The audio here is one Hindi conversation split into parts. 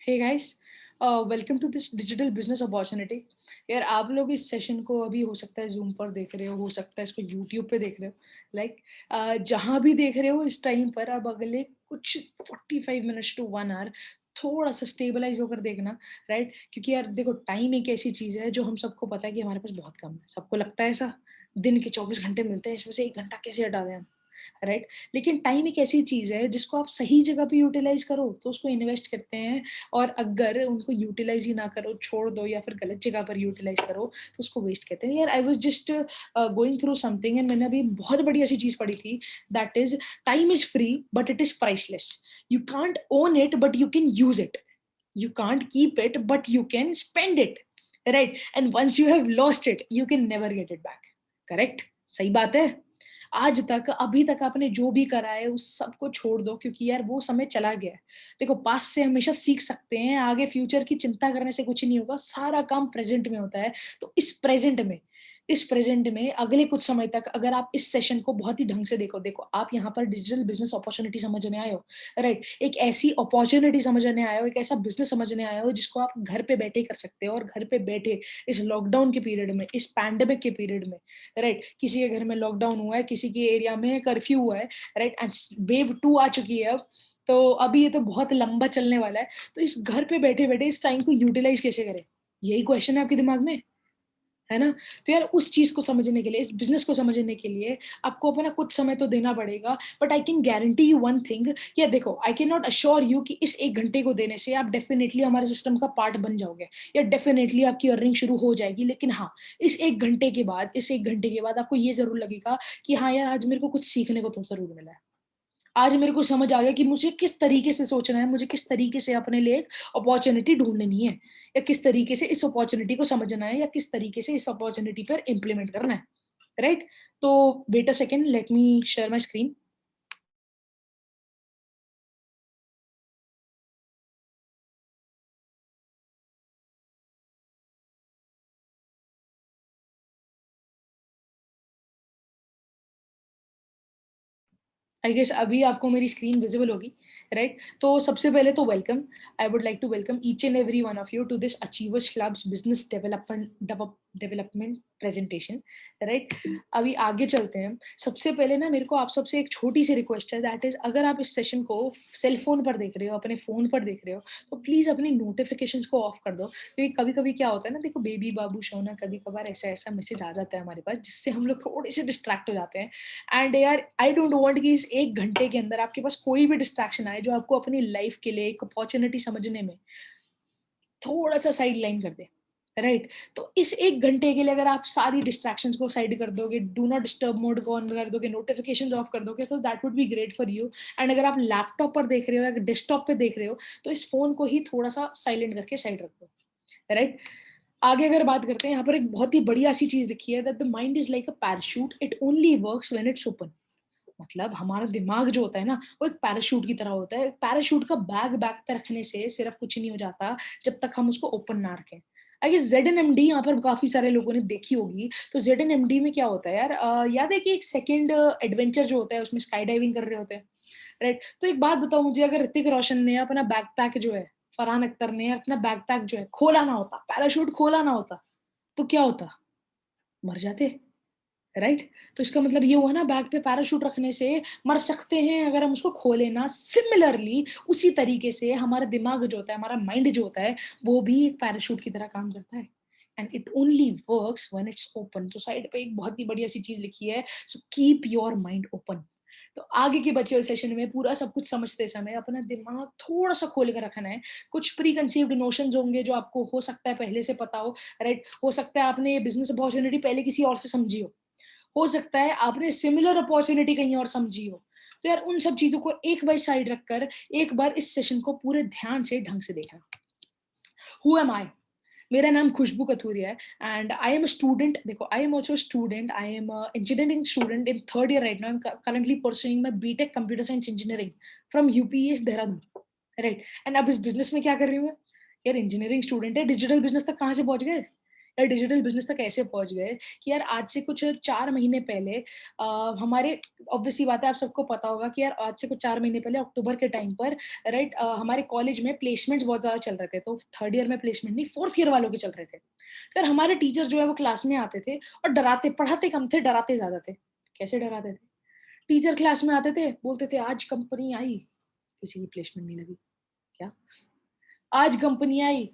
Hey guys, welcome to this digital business opportunity. यार आप लोग इस सेशन को अभी हो सकता है जूम पर देख रहे हो सकता है इसको यूट्यूब पे देख रहे हो। जहाँ भी देख रहे हो इस टाइम पर अब अगले कुछ 45 मिनट्स टू 1 आवर थोड़ा सा स्टेबलाइज होकर देखना। राइट, क्योंकि यार देखो, टाइम एक ऐसी चीज है जो हम सबको पता है कि हमारे पास बहुत कम है। सबको लगता है ऐसा, दिन के 24 घंटे मिलते हैं, इसमें से 1 घंटा कैसे हटा दें हम। राइट, लेकिन टाइम एक ऐसी चीज है जिसको आप सही जगह पे यूटिलाइज करो तो उसको इन्वेस्ट करते हैं। और अगर उनको यूटिलाइज ही ना करो, छोड़ दो या फिर गलत जगह पर यूटिलाइज करो तो उसको वेस्ट कहते हैं। यार I was just going through something and मैंने अभी बहुत बड़ी ऐसी चीज पढ़ी थी। That is, time is free but it is priceless. You can't own it but you can use it. You can't keep it but you can spend it, right? And once you have lost it you can never get it back. Correct? सही बात है। आज तक अभी तक आपने जो भी करा है उस सबको छोड़ दो, क्योंकि यार वो समय चला गया है। देखो, पास्ट से हमेशा सीख सकते हैं, आगे फ्यूचर की चिंता करने से कुछ नहीं होगा, सारा काम प्रेजेंट में होता है। तो इस प्रेजेंट में अगले कुछ समय तक अगर आप इस सेशन को बहुत ही ढंग से देखो, देखो आप यहाँ पर डिजिटल बिजनेस अपॉर्चुनिटी समझने आए हो। राइट, एक ऐसी अपॉर्चुनिटी समझने आए हो, एक ऐसा बिजनेस समझने आए हो जिसको आप घर पे बैठे कर सकते हो। और घर पे बैठे इस लॉकडाउन के पीरियड में, इस पैंडेमिक के पीरियड में, राइट, किसी के घर में लॉकडाउन हुआ है, किसी के एरिया में कर्फ्यू हुआ है, राइट, एंड वेव 2 आ चुकी है अब। तो अभी ये तो बहुत लंबा चलने वाला है। तो इस घर पे बैठे बैठे इस टाइम को यूटिलाइज कैसे करें, यही क्वेश्चन है आपके दिमाग में, है ना? तो यार उस चीज को समझने के लिए, इस बिजनेस को समझने के लिए आपको अपना कुछ समय तो देना पड़ेगा। But I can guarantee you one thing. या देखो, I can not assure you कि इस 1 घंटे को देने से आप डेफिनेटली हमारे सिस्टम का पार्ट बन जाओगे या डेफिनेटली आपकी अर्निंग शुरू हो जाएगी। लेकिन हाँ, इस 1 घंटे के बाद आपको ये जरूर लगेगा कि हाँ यार, आज मेरे को कुछ सीखने को तो जरूर मिला है। आज मेरे को समझ आ गया कि मुझे किस तरीके से सोचना है, मुझे किस तरीके से अपने लिए एक अपॉर्चुनिटी ढूंढनी है, या किस तरीके से इस अपॉर्चुनिटी को समझना है, या किस तरीके से इस अपॉर्चुनिटी पर इम्प्लीमेंट करना है। राइट? तो wait a second, let me share my screen. I guess अभी आपको मेरी स्क्रीन विजिबल होगी। राइट, तो सबसे पहले तो welcome. I would like to welcome each and every one of you to this Achievers Club's business development presentation. Right, अभी आगे चलते हैं। सबसे पहले ना, मेरे को आप सबसे एक छोटी सी रिक्वेस्ट है, दैट इज, अगर आप इस सेशन को सेल फोन पर देख रहे हो, अपने फोन पर देख रहे हो, तो प्लीज अपनी नोटिफिकेशंस को ऑफ कर दो। क्योंकि कभी कभी क्या होता है ना, देखो, बेबी बाबू सोना, कभी कभार ऐसा ऐसा मैसेज आ जाता है हमारे पास जिससे हम लोग थोड़े से डिस्ट्रैक्ट हो जाते हैं। एंड यार, आई डोंट वांट कि इस 1 घंटे के अंदर आपके पास कोई भी डिस्ट्रैक्शन आए जो आपको अपनी लाइफ के लिए एक अपॉर्चुनिटी समझने में थोड़ा सा साइड लाइन कर दे। राइट, तो इस 1 घंटे के लिए अगर आप सारी डिस्ट्रैक्शंस को साइड कर दोगे, डू नॉट डिस्टर्ब मोड को ऑन कर दोगे, नोटिफिकेशंस ऑफ कर दोगे, तो that would be great for you. And अगर आप लैपटॉप पर देख रहे हो या डेस्कटॉप पे देख रहे हो, तो इस फोन को ही थोड़ा सा साइलेंट करके साइड रख दो। राइट, आगे अगर बात करते हैं, यहाँ पर एक बहुत ही बढ़िया सी चीज लिखी है, that the mind is like a parachute, it only works when it's open. मतलब हमारा दिमाग जो होता है ना, वो एक पैराशूट की तरह होता है। पैराशूट का बैग बैग पे रखने से सिर्फ कुछ नहीं हो जाता जब तक हम उसको ओपन ना रखें। आई गेस ZNMD यहाँ पर काफी सारे लोगों ने देखी होगी। तो ZNMD में क्या होता है यार, याद है कि एक सेकंड एडवेंचर जो होता है उसमें स्काई डाइविंग कर रहे होते हैं। राइट, तो एक बात बताओ मुझे, अगर ऋतिक रोशन ने अपना बैकपैक जो है, फरहान अख्तर ने अपना बैकपैक जो है खोला ना होता, पैराशूट खोला ना होता, तो क्या होता? मर जाते। राइट, तो इसका मतलब ये हुआ ना, बैग पे पैराशूट रखने से मर सकते हैं अगर हम उसको खोले ना। सिमिलरली उसी तरीके से हमारा दिमाग जो होता है, हमारा माइंड जो होता है, वो भी एक पैराशूट की तरह काम करता है। And it only works when it's open. तो साइड पे एक बहुत ही बढ़िया सी चीज लिखी है, so keep your mind open. तो आगे के बचे हुए सेशन में पूरा सब कुछ समझते समय अपना दिमाग थोड़ा सा खोल कर रखना है। कुछ प्री कंसीव्ड नोशंस होंगे जो आपको हो सकता है पहले से पता हो। राइट, हो सकता है आपने ये बिजनेस अपॉर्चुनिटी पहले किसी और से समझी हो सकता है आपने सिमिलर अपॉर्चुनिटी कहीं और समझी हो। तो यार उन सब चीजों को एक बार साइड रखकर एक बार इस सेशन को पूरे ध्यान से ढंग से देखना। Who am I? मेरा नाम खुशबू कथूरिया है and I am a student. देखो, I am also student, I am engineering student in third year right now. I am currently pursuing my BTech computer science engineering from UPS Dehradun. Right, and अब इस बिजनेस में क्या कर रही हूँ मैं? यार इंजीनियरिंग स्टूडेंट है, डिजिटल बिजनेस तक कहाँ से पहुंच गए? यार डिजिटल बिज़नेस तक ऐसे पहुँच गए कि यार आज से कुछ 4 महीने पहले हमारे ऑब्वियस सी बात है, आप सबको पता होगा कि यार आज से कुछ 4 महीने पहले अक्टूबर के टाइम पर राइट हमारे कॉलेज में प्लेसमेंट्स बहुत ज़्यादा चल रहे थे। तो 3rd ईयर में प्लेसमेंट नहीं, 4th ईयर वालों के चल रहे थे। तो यार हमारे टीचर जो है वो क्लास में आते थे और डराते पढ़ाते कम थे, डराते ज़्यादा थे। कैसे डराते थे? टीचर क्लास में आते थे, बोलते थे आज कंपनी आई, किसी की प्लेसमेंट नहीं लगी। क्या? आज कंपनी आई,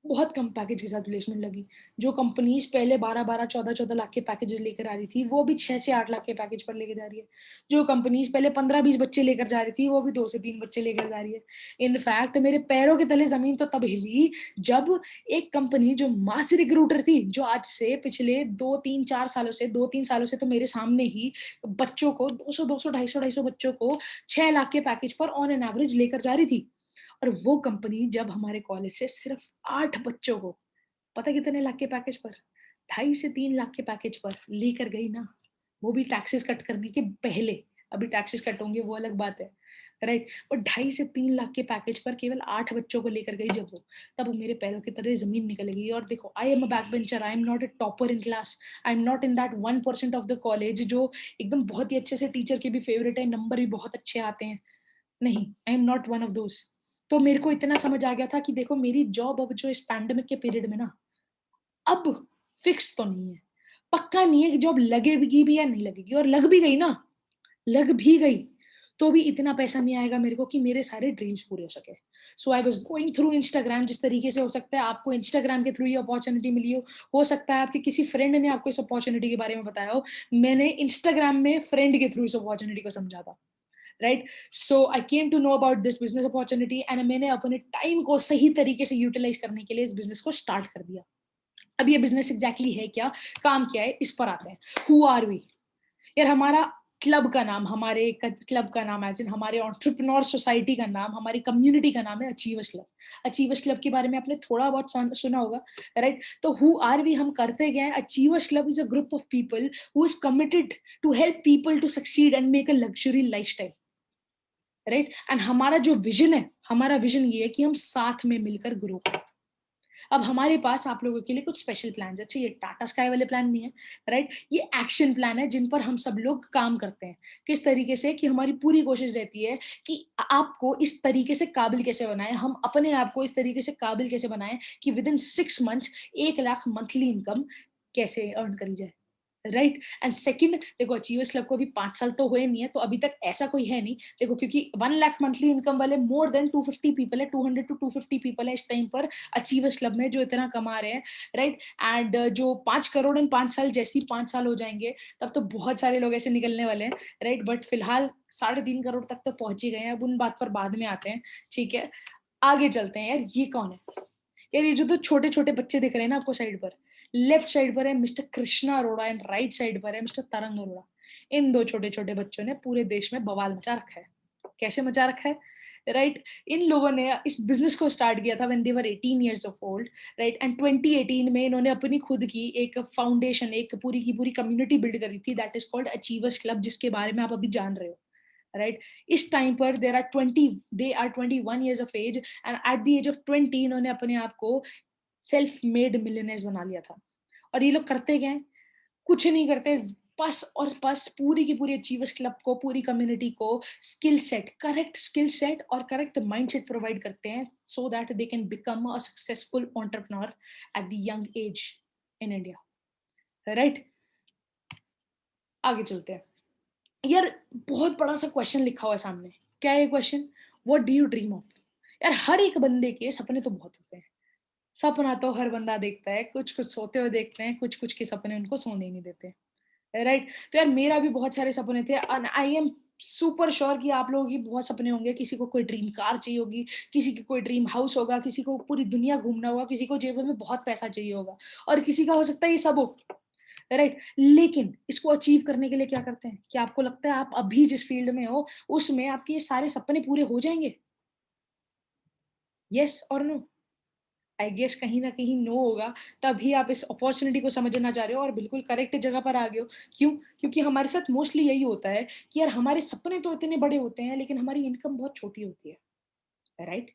बहुत कम पैकेज के साथ प्लेसमेंट लगी। जो कंपनीज़ पहले 12-12, 14-14 लाख के पैकेजेज़ लेकर आ रही थी, वो भी 6 से 8 लाख के पैकेज पर लेके जा रही है। जो कंपनीज़ पहले 15-20 बच्चे लेकर जा रही थी, वो भी 2 से 3 बच्चे लेकर जा रही है। इनफैक्ट मेरे पैरों के तले ज़मीन तो तब हिली, जब एक कंपनी जो मास रिक्रूटर थी, जो आज से पिछले 2-3, 4 सालों से 2-3 सालों से तो मेरे सामने ही बच्चों को 200-200, 250-250 बच्चों को 6 लाख के पैकेज पर ऑन एन एवरेज लेकर जा रही थी। और वो कंपनी जब हमारे कॉलेज से सिर्फ 8 बच्चों को पता है कितने लाख के पैकेज पर 2.5 से 3 लाख के पैकेज पर लेकर गई ना, वो भी टैक्सेस कट करने के पहले। अभी टैक्सेस कट होंगे वो अलग बात है, राइट? और 2.5 से 3 लाख के पैकेज पर केवल 8 बच्चों को लेकर गई जब वो, तब वो मेरे पैरों की तरह ज़मीन निकल गई। और देखो, I am a back bencher, I am not a topper in class, I am not in that 1% of the college जो एकदम बहुत ही अच्छे से टीचर के भी फेवरेट है, नंबर भी बहुत अच्छे आते हैं। नहीं, आई am not one of those. तो मेरे को इतना समझ आ गया था कि देखो मेरी जॉब अब जो इस पैंडेमिक के पीरियड में ना, अब फिक्स तो नहीं है। पक्का नहीं है कि जॉब लगेगी भी या नहीं लगेगी, और लग भी गई ना, लग भी गई, तो भी इतना पैसा नहीं आएगा मेरे को कि मेरे सारे ड्रीम्स पूरे हो सके। So I was going through Instagram, जिस तरीके से हो सकता है आपको इंस्टाग्राम के थ्रू ये अपॉर्च्युनिटी मिली हो सकता है आपके किसी फ्रेंड ने आपको इस अपॉर्च्युनिटी के बारे में बताया हो। मैंने इंस्टाग्राम में फ्रेंड के थ्रू इस अपॉर्च्युनिटी को समझा था। Right, so I came to know about this business opportunity and मैंने अपने टाइम को सही तरीके से यूटिलाइज करने के लिए इस बिजनेस को स्टार्ट कर दिया। अब ये बिजनेस एग्जैक्टली है क्या, काम क्या है, इस पर आते हैं। Who are we? यार हमारा क्लब का नाम, हमारे क्लब का नाम एज इन हमारे एंटरप्रेन्योर सोसाइटी का नाम, हमारी कम्युनिटी का नाम है अचीवर्स क्लब। अचीवर्स क्लब के बारे में आपने थोड़ा बहुत सुना होगा, राइट? तो हु आर वी, हम करते क्या है? Achievers Club is a group of people who is committed to help people to succeed and make a luxury lifestyle, right? And हमारा जो विजन है, हमारा विजन ये है कि हम साथ में मिलकर ग्रो करें। अब हमारे पास आप लोगों के लिए कुछ स्पेशल प्लान है। अच्छा, ये टाटा स्काई वाले प्लान नहीं है, राइट? ये एक्शन प्लान है जिन पर हम सब लोग काम करते हैं। किस तरीके से कि हमारी पूरी कोशिश रहती है कि आपको इस तरीके से काबिल कैसे बनाएं, हम अपने आप को इस तरीके से काबिल कैसे बनाएं कि with in 6 months 1 lakh monthly income कैसे अर्न करी जाए, राइट? एंड सेकंड, देखो अचीवर्स क्लब को भी 5 साल तो हुए नहीं है, तो अभी तक ऐसा कोई है नहीं। देखो क्योंकि 1 लाख मंथली इनकम वाले मोर देन 250 पीपल है, 200 टू 250 पीपल है इस टाइम पर अचीवर्स क्लब में जो इतना कमा रहे हैं, राइट? एंड जो 5 करोड़ इन 5 साल, जैसे ही 5 साल हो जाएंगे तब तो बहुत सारे लोग ऐसे निकलने वाले हैं, राइट? बट फिलहाल 3.5 करोड़ तक तो पहुंच ही गए हैं। अब उन बात पर बाद में आते हैं, ठीक है? आगे चलते हैं। यार ये कौन है? यार ये जो दो छोटे छोटे बच्चे दिख रहे हैं ना आपको साइड पर, लेफ्ट साइड पर है mister Krishna Arora and right side पर है मिस्टर तरंग अरोड़ा। इन दो छोटे छोटे बच्चों ने पूरे देश में बवाल मचा रखा है। कैसे मचा रखा है, राइट? इन लोगों ने इस बिजनेस को स्टार्ट किया था when they were 18 years of old, right? And 2018 में इन्होंने अपनी खुद की एक फाउंडेशन, एक पूरी की पूरी कम्युनिटी बिल्ड करी थी, that is called achievers club, जिसके बारे में आप अभी जान रहे हो, राइट? इस टाइम पर they are 21 years of age, and at the age of 20 इन्होंने अपने आप को सेल्फ मेड मिलियनेयर्स बना लिया था। और ये लोग करते क्या हैं? कुछ नहीं करते, बस और बस पूरी की पूरी अचीवर्स क्लब को, पूरी कम्युनिटी को skill set, correct skill set और करेक्ट माइंडसेट प्रोवाइड करते हैं so that they can become a successful entrepreneur at the young age in India, right? आगे चलते हैं। यार बहुत बड़ा सा क्वेश्चन लिखा हुआ है सामने। क्या है ये question? What do you dream of? यार हर एक बंदे के सपने तो बहुत होते हैं। सपना तो हर बंदा देखता है, कुछ-कुछ सोते हुए देखते हैं, कुछ-कुछ के सपने उनको सोने ही नहीं देते, राइट? तो यार मेरा भी बहुत सारे सपने थे and I am super sure कि आप लोगों की बहुत सपने होंगे। किसी को कोई ड्रीम कार चाहिए होगी, किसी की कोई ड्रीम हाउस होगा, किसी को पूरी दुनिया घूमना होगा, किसी को जेब में बहुत पैसा चाहिए होगा और किसी का हो सकता है ये सब हो, राइट? लेकिन इसको अचीव करने के लिए क्या करते हैं? क्या आपको लगता है आप अभी जिस फील्ड में हो, उसमें आपके ये सारे सपने पूरे हो जाएँगे? येस और नो? आई गेस कहीं न कहीं नो होगा, तभी आप इस अपॉर्च्युनिटी को समझना चाह रहे हो और बिल्कुल करेक्ट जगह पर आ गए हो। क्यों? क्योंकि हमारे साथ मोस्टली यही होता है कि यार हमारे सपने तो इतने बड़े होते हैं, लेकिन हमारी इनकम बहुत छोटी होती है, राइट?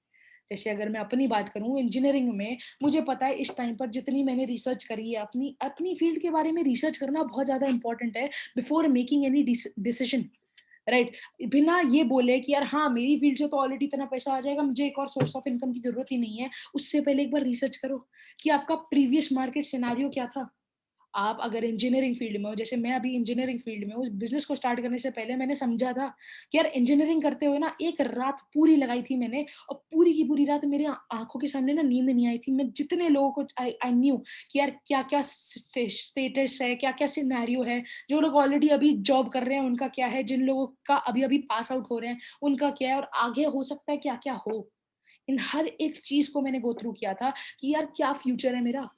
जैसे अगर मैं अपनी बात करूँ इंजीनियरिंग में, मुझे पता है इस टाइम पर जितनी मैंने रिसर्च करी है, अपनी अपनी फील्ड के बारे में रिसर्च करना बहुत ज़्यादा इम्पोर्टेंट है before making any decision, right? बिना ये बोले कि यार हाँ, मेरी फील्ड से तो ऑलरेडी इतना पैसा आ जाएगा, मुझे एक और सोर्स ऑफ इनकम की ज़रूरत ही नहीं है। उससे पहले एक बार रिसर्च करो कि आपका प्रीवियस मार्केट सिनेरियो क्या था? आप अगर इंजीनियरिंग फील्ड में हो, जैसे मैं अभी इंजीनियरिंग फील्ड में हूँ, बिज़नेस को स्टार्ट करने से पहले मैंने समझा था कि यार इंजीनियरिंग करते हुए ना एक रात पूरी लगाई थी मैंने, और पूरी की पूरी रात मेरे आँखों के सामने ना नींद नहीं आई थी। मैं जितने लोगों को आई आई न्यू कि यार क्या-क्या स्टेटस है, क्या-क्या सिनेरियो है, जो लोग ऑलरेडी अभी जॉब कर रहे हैं उनका क्या है, जिन लोगों का अभी-अभी पास आउट हो रहे हैं, उनका क्या है और आगे हो सकता है क्या-क्या हो। इन हर एक चीज़ को मैंने गो थ्रू किया था कि यार क्या फ्यूचर है मेरा।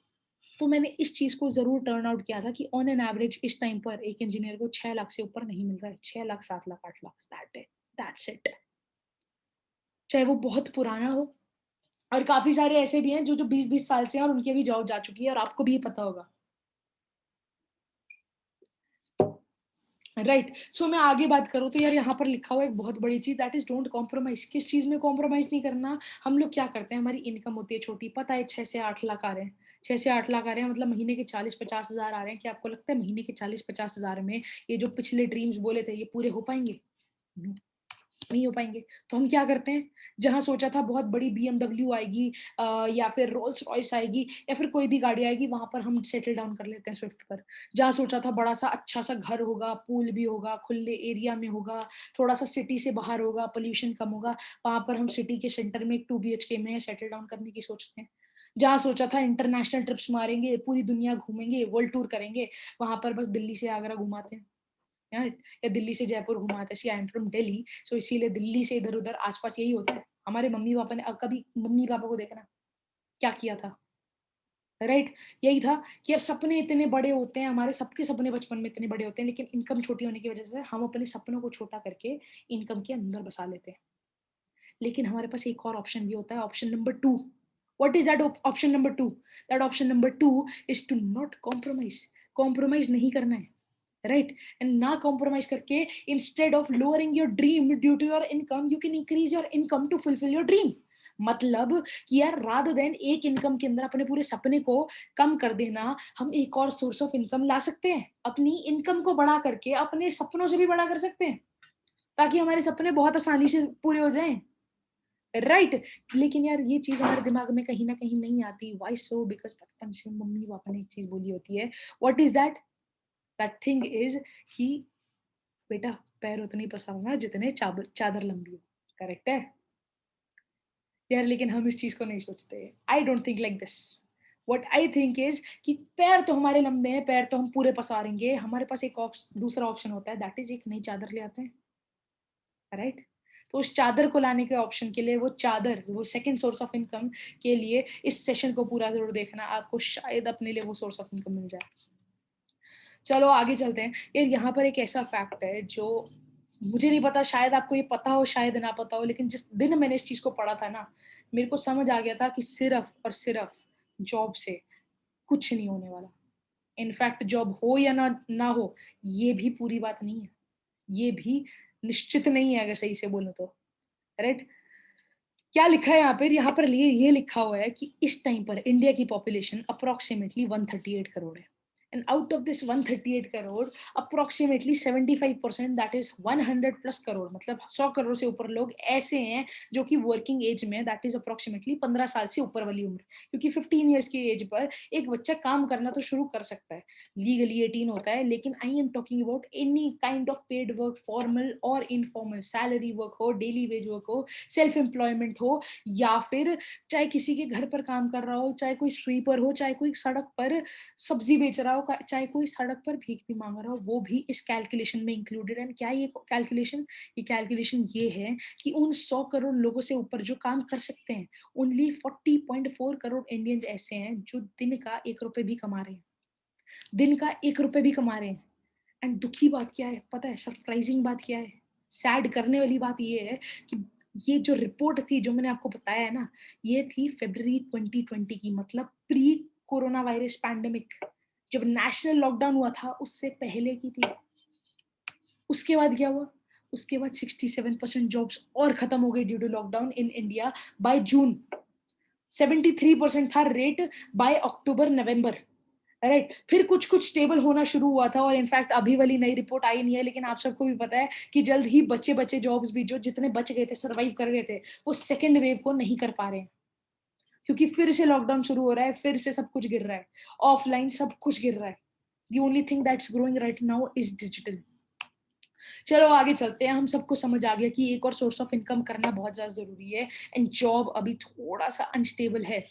तो मैंने इस चीज़ को ज़रूर टर्न आउट किया था कि ऑन एन एवरेज इस टाइम पर एक इंजीनियर को 6 लाख से ऊपर नहीं मिल रहा है। 6 लाख, 7 लाख, 8 लाख, दैट्स इट। चाहे वो बहुत पुराना हो, और काफ़ी सारे ऐसे भी हैं जो 20-20 साल से हैं और उनकी अभी जॉब जा चुकी है और आपको भी ये पता होगा। राइट, सो मैं आगे बात करूँ तो यार यहाँ पर लिखा हुआ है एक बहुत बड़ी चीज़, दैट इज़ डोंट कॉम्प्रोमाइज़। किस चीज़ में कॉम्प्रोमाइज़ नहीं करना? हम लोग क्या करते हैं, हमारी इनकम होती है छोटी, पता है 6 से 8 लाख आ रहे हैं। 6 से 8 लाख आ रहे हैं मतलब महीने के 40-50 हज़ार आ रहे हैं। क्या आपको लगता है महीने के 40-50 हज़ार में ये जो पिछले ड्रीम्स बोले थे ये पूरे हो पाएँगे? नो। नहीं हो पाएँगे। तो हम क्या करते हैं, जहाँ सोचा था बहुत बड़ी बीएमडब्ल्यू आएगी, या फिर रोल्स रॉयस आएगी या फिर कोई भी गाड़ी आएगी, वहाँ पर हम सेटल डाउन कर लेते हैं स्विफ्ट पर। जहाँ सोचा था बड़ा-सा अच्छा-सा घर होगा, पूल भी होगा, खुले एरिया में होगा, थोड़ा-सा सिटी से बाहर होगा, पॉल्यूशन कम होगा, वहाँ पर हम सिटी के सेंटर में एक 2 बीएचके में सेटल डाउन करने की सोचते हैं। जहाँ सोचा था इंटरनेशनल ट्रिप्स मारेंगे, पूरी दुनिया घूमेंगे, वर्ल्ड टूर करेंगे, वहाँ पर बस दिल्ली से आगरा घुमाते हैं। राइट, या दिल्ली से जयपुर घुमाते हैं। सी आई एम फ्रॉम दिल्ली, सो इसीलिए दिल्ली से इधर-उधर आस-पास यही होता है। हमारे मम्मी-पापा ने, अब कभी मम्मी-पापा को देखना, क्या किया था, राइट? यही था कि यार सपने इतने बड़े होते हैं, हमारे सबके सपने बचपन में इतने बड़े होते हैं, लेकिन इनकम छोटी होने की वजह से हम अपने सपनों को छोटा करके इनकम के अंदर बसा लेते हैं। लेकिन हमारे पास एक और ऑप्शन भी होता है, option number 2। What is that option number 2? That option number 2 is to not compromise. Compromise नहीं करना है। राइट, एंड ना कॉम्प्रोमाइज करके instead of lowering your dream due to your income, you can increase your income to fulfil your dream. मतलब कि यार रादर देन एक इनकम के अंदर अपने पूरे सपने को कम कर देना, हम एक और सोर्स ऑफ इनकम ला सकते हैं, अपनी इनकम को बड़ा करके अपने सपनों से भी बड़ा कर सकते हैं, ताकि हमारे सपने बहुत आसानी से पूरे हो जाएं। राइट, लेकिन यार ये चीज हमारे दिमाग में कहीं ना कहीं नहीं आती। Y so? बिकॉज बचपन से मम्मी पापा ने एक चीज बोली होती है। What is that? That thing is कि बेटा, पैर उतने ही पसारना जितने चादर लंबी हो। करेक्ट है यार, लेकिन हम इस चीज को नहीं सोचते। I don't think like this. What I think is कि पैर तो हमारे लंबे हैं, पैर तो हम पूरे पसारेंगे, हमारे पास एक दूसरा ऑप्शन होता है, दैट इज एक नई चादर ले आते हैं। राइट, तो उस चादर को लाने के ऑप्शन के लिए, वो चादर, वो सेकंड सोर्स ऑफ इनकम के लिए इस सेशन को पूरा जरूर देखना, आपको शायद अपने लिए वो सोर्स ऑफ इनकम मिल जाए। चलो आगे चलते हैं। यार यहाँ पर एक ऐसा फैक्ट है जो मुझे नहीं पता, शायद आपको ये पता हो शायद ना पता हो, लेकिन जिस दिन मैंने इस चीज को पढ़ा था ना, मेरे को समझ आ गया था कि सिर्फ और सिर्फ जॉब से कुछ नहीं होने वाला। इनफैक्ट जॉब हो या ना हो, ये भी पूरी बात नहीं है, ये भी निश्चित नहीं है, अगर सही से बोलूं तो। राइट, क्या लिखा है यहाँ पर? यहाँ पर ये लिखा हुआ है कि इस टाइम पर इंडिया की पॉपुलेशन अप्रोक्सीमेटली 138 करोड़ है। And out of this 138 crore, approximately 75%, that is 100 plus crore, मतलब 100 करोड़ से ऊपर लोग ऐसे हैं जो कि वर्किंग एज में, दैट इज अप्रोक्सीमेटली 15 साल से ऊपर वाली उम्र। क्योंकि 15 ईयर्स की एज पर एक बच्चा काम करना तो शुरू कर सकता है, लीगली 18 होता है, लेकिन I am talking about any kind of paid work, formal और इनफॉर्मल, सैलरी वर्क हो, डेली वेज वर्क हो, सेल्फ एम्प्लॉयमेंट हो, या फिर चाहे किसी के घर पर काम कर रहा हो, चाहे कोई स्वीपर हो, चाहे कोई सड़क पर सब्जी बेच रहा हो, चाहे कोई सड़क पर भीख भी मांग रहा हो, वो भी इस कैलकुलेशन में इंक्लूडेड है। क्या ये कैलकुलेशन? ये कैलकुलेशन ये है कि उन 100 करोड़ लोगों से ऊपर जो काम कर सकते हैं, ओनली 40.4 करोड़ इंडियंस ऐसे हैं जो दिन का 1 रुपए भी कमा रहे हैं, दिन का 1 रुपए भी कमा रहे हैं। एंड दुखी बात क्या है पता है? सरप्राइजिंग बात क्या है, सैड करने वाली बात ये है कि ये जो रिपोर्ट थी जो मैंने आपको बताया है ना, ये थी फरवरी 2020 की, मतलब प्री कोरोना वायरस पैंडेमिक, जब नेशनल लॉकडाउन हुआ था उससे पहले की थी। उसके बाद क्या हुआ? उसके बाद 67% जॉब्स और खत्म हो गई due to lockdown in India by June. 73% था rate by October November, right. फिर कुछ कुछ स्टेबल होना शुरू हुआ था, और इनफैक्ट अभी वाली नई रिपोर्ट आई नहीं है, लेकिन आप सबको भी पता है कि जल्द ही बच्चे बच्चे जॉब्स भी जो जितने बच गए थे, सरवाइव कर गए थे, वो सेकेंड वेव को नहीं कर पा रहे हैं, क्योंकि फिर से लॉकडाउन शुरू हो रहा है, फिर से सब कुछ गिर रहा है, ऑफलाइन सब कुछ गिर रहा है। The only thing that's growing right now is digital. चलो आगे चलते हैं। हम सबको समझ आ गया कि एक और सोर्स ऑफ इनकम करना बहुत ज्यादा जरूरी है, एंड जॉब अभी थोड़ा सा अनस्टेबल है,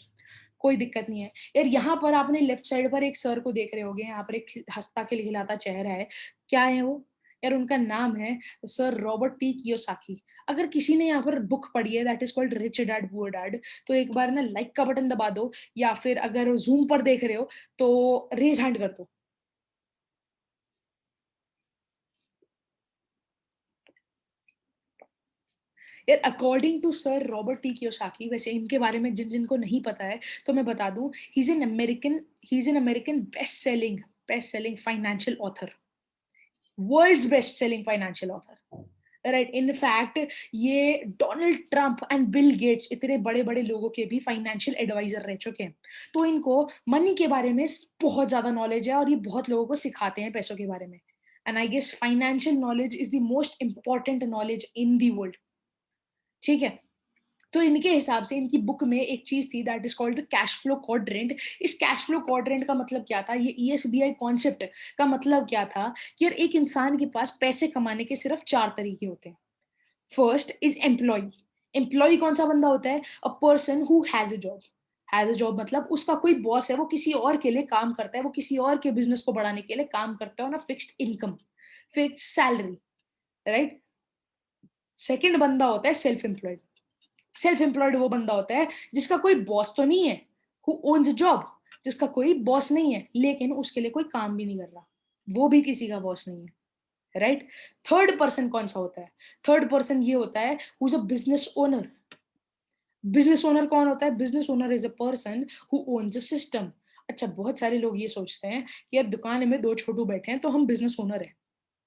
कोई दिक्कत नहीं है यार। यहाँ पर आपने लेफ्ट साइड पर एक सर को देख रहे होगे, यहाँ पर एक हंसता खिलखिलाता चेहरा है, क्या है वो यार? उनका नाम है सर रॉबर्ट टी कियोसाकी। अगर किसी ने यहाँ पर बुक पढ़ी है that is called rich dad poor dad, तो एक बार ना लाइक का बटन दबा दो, या फिर अगर जूम पर देख रहे हो तो रेज हैंड कर दो। यार according to sir Robert T Kiyosaki, वैसे इनके बारे में जिन जिनको नहीं पता है तो मैं बता दूं, he is an American best selling financial author, world's best selling financial author, right. In fact ये Donald Trump and Bill Gates, इतने बड़े बड़े लोगों के भी फाइनेंशियल एडवाइजर रह चुके हैं। तो इनको मनी के बारे में बहुत ज्यादा नॉलेज है, और ये बहुत लोगों को सिखाते हैं पैसों के बारे में। And I guess financial knowledge is the most important knowledge in the world, ठीक है। तो इनके हिसाब से इनकी बुक में एक चीज थी that is called the cash flow quadrant. इस कैश फ्लो क्वाड्रेंट का मतलब क्या था? ये ईएसबीआई कॉन्सेप्ट का मतलब क्या था कि यार एक इंसान के पास पैसे कमाने के सिर्फ चार तरीके होते हैं। First is employ. एम्प्लॉय कौन सा बंदा होता है? A person who has a job. Has a job मतलब उसका कोई बॉस है, वो किसी और के लिए काम करता है, वो किसी और के बिजनेस को बढ़ाने के लिए काम करता है ना, fixed income, fixed salary, right. Second बंदा होता है सेल्फ एम्प्लॉयड। सेल्फ एम्प्लॉयड वो बंदा होता है जिसका कोई बॉस तो नहीं है, हु ओन्स जॉब, जिसका कोई बॉस नहीं है लेकिन उसके लिए कोई काम भी नहीं कर रहा, वो भी किसी का बॉस नहीं है, राइट। थर्ड पर्सन कौन सा होता है? थर्ड पर्सन ये होता है who is a business owner. Business owner कौन होता है? Business owner is a person who owns a system. अच्छा, बहुत सारे लोग ये सोचते हैं कि यार दुकान में दो छोटू बैठे हैं तो हम बिजनेस ओनर है।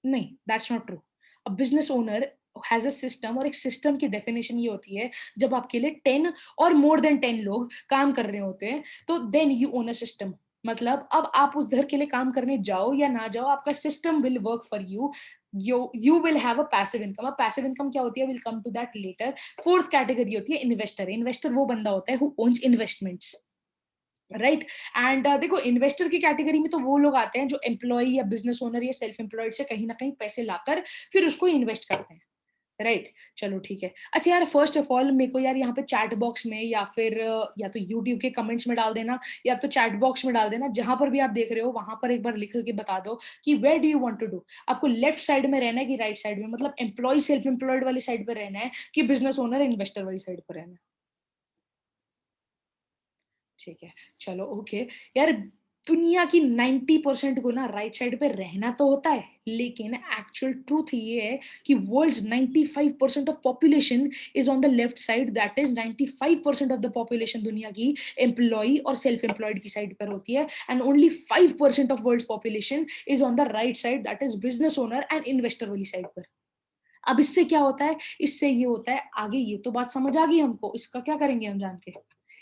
नहीं, that's not true. A business owner has a system, और एक सिस्टम की डेफिनेशन ये होती है जब आपके लिए 10 और मोर देन 10 लोग काम कर रहे होते हैं, तो then you own a system. मतलब अब आप उस घर के लिए काम करने जाओ या ना जाओ, आपका system will work for you. You will have a passive income. अब पैसिव इनकम क्या होती है, will come to that later. Fourth category होती है इन्वेस्टर। इन्वेस्टर वो बंदा होता है who owns investments, right. And देखो, इन्वेस्टर की कैटेगरी में तो वो लोग आते हैं जो एम्प्लॉय या बिजनेस ओनर या सेल्फ एम्प्लॉयड से कहीं ना कहीं पैसे लाकर फिर उसको इन्वेस्ट करते हैं, राइट। चलो ठीक है। अच्छा यार, फर्स्ट ऑफ ऑल मेरे को यार यहाँ पे चैट बॉक्स में या फिर या तो यूट्यूब के कमेंट्स में डाल देना, या तो चैट बॉक्स में डाल देना, जहां पर भी आप देख रहे हो वहां पर एक बार लिख के बता दो कि where do you want to do. आपको लेफ्ट साइड में रहना है कि राइट साइड में, मतलब एम्प्लॉय सेल्फ एम्प्लॉयड वाली साइड पर रहना है कि बिजनेस ओनर इन्वेस्टर वाली साइड पर रहना है। ठीक है, चलो ओके। यार दुनिया की 90% को ना राइट साइड पे रहना तो होता है, लेकिन एक्चुअल ट्रूथ ये है कि world's 95% of population is on the left side. That is 95% of the population दुनिया की एम्प्लॉय और सेल्फ एम्प्लॉयड की साइड पर होती है, and only 5% of world population is on the right side, that is business owner and investor वाली साइड पर। अब इससे क्या होता है? इससे ये होता है, आगे ये तो बात समझ आ गई हमको, इसका क्या करेंगे हम जान के?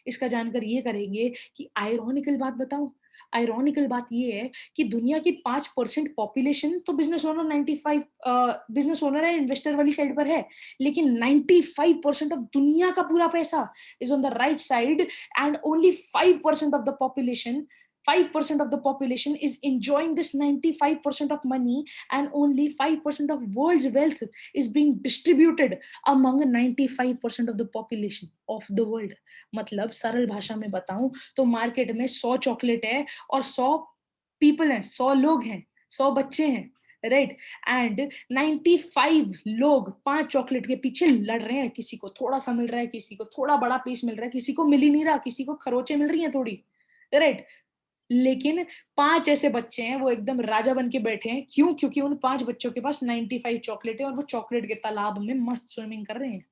इसका जानकर ये करेंगे कि आयरॉनिकल बात बताऊं। आयरॉनिकल बात ये है कि दुनिया की 5% पॉपुलेशन तो बिजनेस ओनर 95 बिजनेस ओनर है, इन्वेस्टर वाली साइड पर है, लेकिन 95% ऑफ दुनिया का पूरा पैसा is on the right side, and only 5% of the population 5% of the population is enjoying this 95% of money, and only 5% of world's wealth is being distributed among 95% of the population of the world। मतलब सरल भाषा में बताऊं तो मार्केट में 100 चॉकलेट है और 100 पीपल हैं, 100 लोग हैं, 100 बच्चे हैं, राइट। एंड 95 लोग 5 चॉकलेट के पीछे लड़ रहे हैं। किसी को थोड़ा सा मिल रहा है, किसी को थोड़ा बड़ा पीस मिल रहा है, किसी को मिल ही नहीं रहा, किसी को खरोचे मिल रही हैं थोड़ी, राइट। लेकिन 5 ऐसे बच्चे हैं वो एकदम राजा बन के बैठे हैं। क्यों? क्योंकि उन 5 बच्चों के पास 95 चॉकलेट है और वो चॉकलेट के तालाब में मस्त स्विमिंग कर रहे हैं,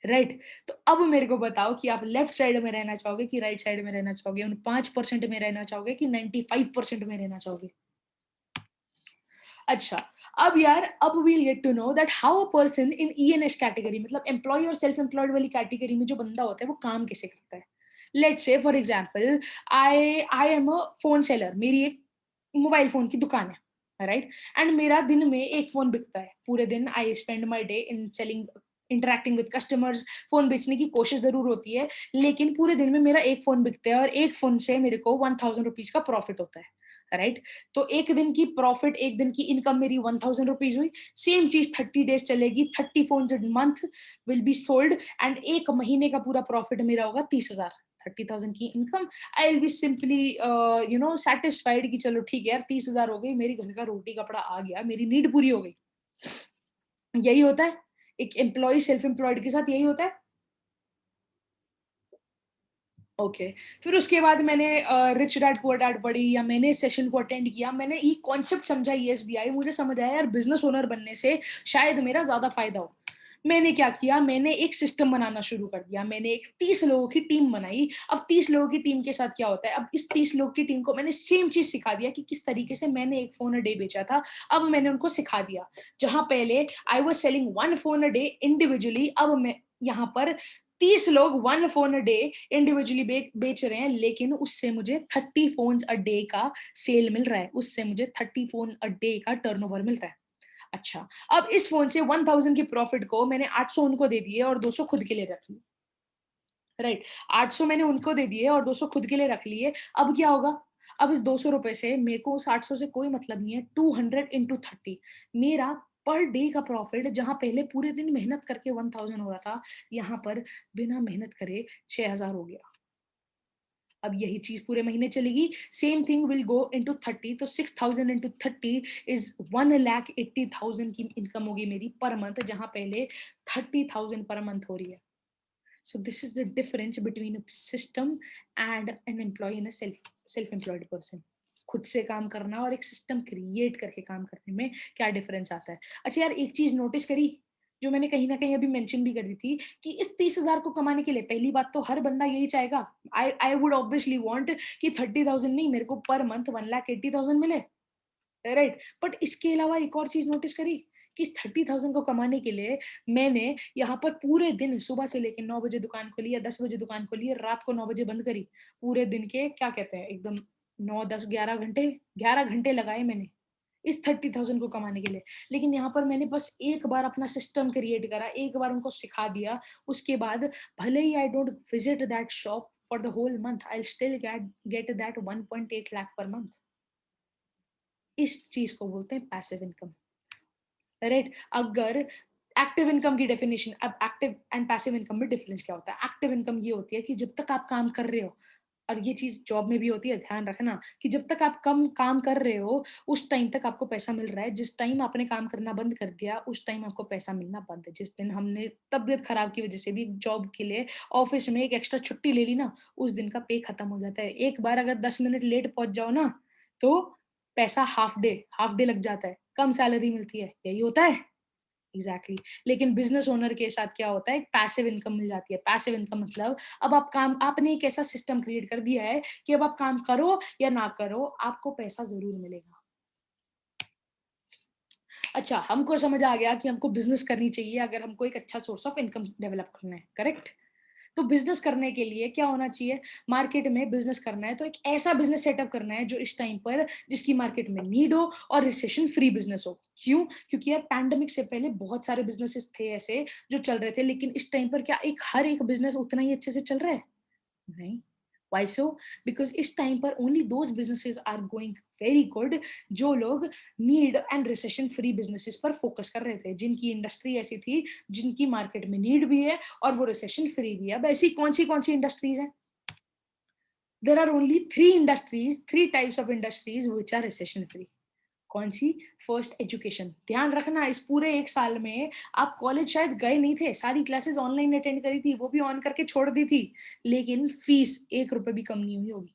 राइट। तो अब मेरे को बताओ कि आप लेफ्ट साइड में रहना चाहोगे कि राइट साइड में रहना चाहोगे? उन 5% में रहना चाहोगे कि 95% में रहना चाहोगे? अच्छा, अब यार, अब we'll get to know that how a person in E N S category, मतलब एम्प्लॉय और सेल्फ एम्प्लॉयड वाली कैटेगरी में जो बंदा होता है वो काम कैसे करता है। Let's say for example, I I am a phone seller, मेरी एक मोबाइल फोन की दुकान है, राइट। एंड मेरा दिन में एक फोन बिकता है, पूरे दिन I spend my day in selling, interacting with customers. Phone बेचने की कोशिश जरूर होती है, लेकिन पूरे दिन में मेरा एक फोन बिकता है और एक फोन से मेरे को 1000 रुपीज का प्रॉफिट होता है, राइट। तो एक दिन की प्रॉफिट, एक दिन की इनकम मेरी 1000 रुपीज हुई। सेम चीज 30 डेज चलेगी, 30 phone month will be sold, and एक महीने का पूरा प्रॉफिट मेरा होगा 30,000। 30,000 की income, I will be simply satisfied कि चलो ठीक है यार, 30,000 हो गई, मेरी घर का रोटी कपड़ा आ गया, मेरी नीड पूरी हो गई। यही होता है एक एम्प्लॉय सेल्फ एम्प्लॉयड के साथ, यही होता है। ओके। फिर उसके बाद मैंने रिच डैड पुअर डैड पढ़ी, या मैंने इस सेशन को अटेंड किया, मैंने ये कॉन्सेप्ट समझा ईएसबीआई, मुझे समझ आया यार बिजनेस ओनर बनने से शायद मेरा ज्यादा फायदा हो। मैंने क्या किया, मैंने एक सिस्टम बनाना शुरू कर दिया, मैंने एक 30 लोगों की टीम बनाई। अब 30 लोगों की टीम के साथ क्या होता है, अब इस 30 लोगों की टीम को मैंने सेम चीज सिखा दिया कि किस तरीके से मैंने एक फोन अ डे बेचा था। अब मैंने उनको सिखा दिया, जहां पहले I was selling one phone a day individually, अब मैं यहाँ पर 30 लोग one phone a day individually बेच रहे हैं, लेकिन उससे मुझे 30 फोन अ डे का सेल मिल रहा है, उससे मुझे 30 फोन अ डे का टर्नओवर मिल रहा है। अच्छा, अब इस फोन से 1000 की प्रॉफिट को मैंने 800 उनको दे दिए और 200 खुद के लिए रख लिए, राइट। 800 मैंने उनको दे दिए और 200 खुद के लिए रख लिए। अब क्या होगा, अब इस 200 रुपए से मेरे को उस 800 से कोई मतलब नहीं है। 200 इंटू 30, मेरा पर डे का प्रॉफिट, जहां पहले पूरे दिन मेहनत करके 1000 हो रहा था, यहाँ पर बिना मेहनत करे 6000 हो गया। अब यही चीज पूरे महीने चलेगी, same thing will go into 30, तो 6000 इंटू 30 इज 1,80,000 की इनकम होगी मेरी पर मंथ, जहां पहले 30,000 पर मंथ हो रही है। So this is the difference between a system and an employee and a self-employed person. खुद से काम करना और एक सिस्टम क्रिएट करके काम करने में क्या डिफरेंस आता है। अच्छा यार, एक चीज नोटिस करी, जो मैंने कहीं ना कहीं अभी मेंशन भी कर दी थी, कि इस 30,000 को कमाने के लिए पहली बात तो हर बंदा यही चाहेगा, आई आई वुड ऑब्वियसली वांट कि 30,000 नहीं, मेरे को पर मंथ 1,80,000 मिले, राइट। बट इसके अलावा एक और चीज नोटिस करी, कि 30,000 को कमाने के लिए मैंने यहाँ पर पूरे दिन सुबह से लेकर 9 बजे दुकान खोली या 10 बजे दुकान खोली और रात को 9 बजे बंद करी। पूरे दिन के क्या कहते हैं एकदम 9 10 11 घंटे, 11 घंटे लगाए मैंने इस 30,000 को कमाने के लिए। लेकिन यहाँ पर मैंने बस एक बार अपना सिस्टम क्रिएट करा, एक बार उनको सिखा दिया, उसके बाद भले ही I don't visit that shop for the whole month, I still get that 1.8 lakh per month. इस चीज को बोलते हैं पैसिव इनकम, राइट। अगर एक्टिव इनकम की डेफिनेशन, अब एक्टिव एंड पैसिव इनकम में डिफरेंस क्या होता है। एक्टिव इनकम ये होती है कि जब तक आप काम कर रहे हो, और ये चीज जॉब में भी होती है, ध्यान रखना, कि जब तक आप कम काम कर रहे हो उस टाइम तक आपको पैसा मिल रहा है। जिस टाइम आपने काम करना बंद कर दिया उस टाइम आपको पैसा मिलना बंद है। जिस दिन हमने तबियत खराब की वजह से भी जॉब के लिए ऑफिस में एक एक्स्ट्रा छुट्टी ले ली ना, उस दिन का पे खत्म हो जाता है। एक बार अगर 10 मिनट लेट पहुंच जाओ ना, तो पैसा हाफ डे लग जाता है, कम सैलरी मिलती है, यही होता है। Exactly exactly. लेकिन बिजनेस ओनर के साथ क्या होता है, एक पैसिव इनकम मिल जाती है। पैसिव इनकम मतलब, अब आप काम, आपने एक ऐसा सिस्टम क्रिएट कर दिया है कि अब आप काम करो या ना करो आपको पैसा जरूर मिलेगा। अच्छा, हमको समझ आ गया कि हमको बिजनेस करनी चाहिए अगर हमको एक अच्छा सोर्स ऑफ इनकम डेवलप करना है, करेक्ट। तो बिजनेस करने के लिए क्या होना चाहिए, मार्केट में बिजनेस करना है तो एक ऐसा बिजनेस सेटअप करना है जो इस टाइम पर, जिसकी मार्केट में नीड हो और रिसेशन फ्री बिजनेस हो। क्यों, क्योंकि यार पैंडेमिक से पहले बहुत सारे बिजनेसेस थे ऐसे जो चल रहे थे, लेकिन इस टाइम पर क्या एक हर एक बिजनेस उतना ही अच्छे से चल रहा है, नहीं। Why so? Because इस टाइम पर only those businesses are going very good जो लोग need and recession free businesses पर फोकस कर रहे थे, जिनकी इंडस्ट्री ऐसी थी जिनकी मार्केट में नीड भी है और वो रिसेशन फ्री भी है। अब ऐसी कौन सी इंडस्ट्रीज हैं, there are only three types of industries which are recession free. कौन सी, फर्स्ट एजुकेशन। ध्यान रखना, इस पूरे एक साल में आप कॉलेज शायद गए नहीं थे, सारी क्लासेस ऑनलाइन अटेंड करी थी, वो भी ऑन करके छोड़ दी थी, लेकिन फीस 1 रुपए भी कम नहीं हुई होगी।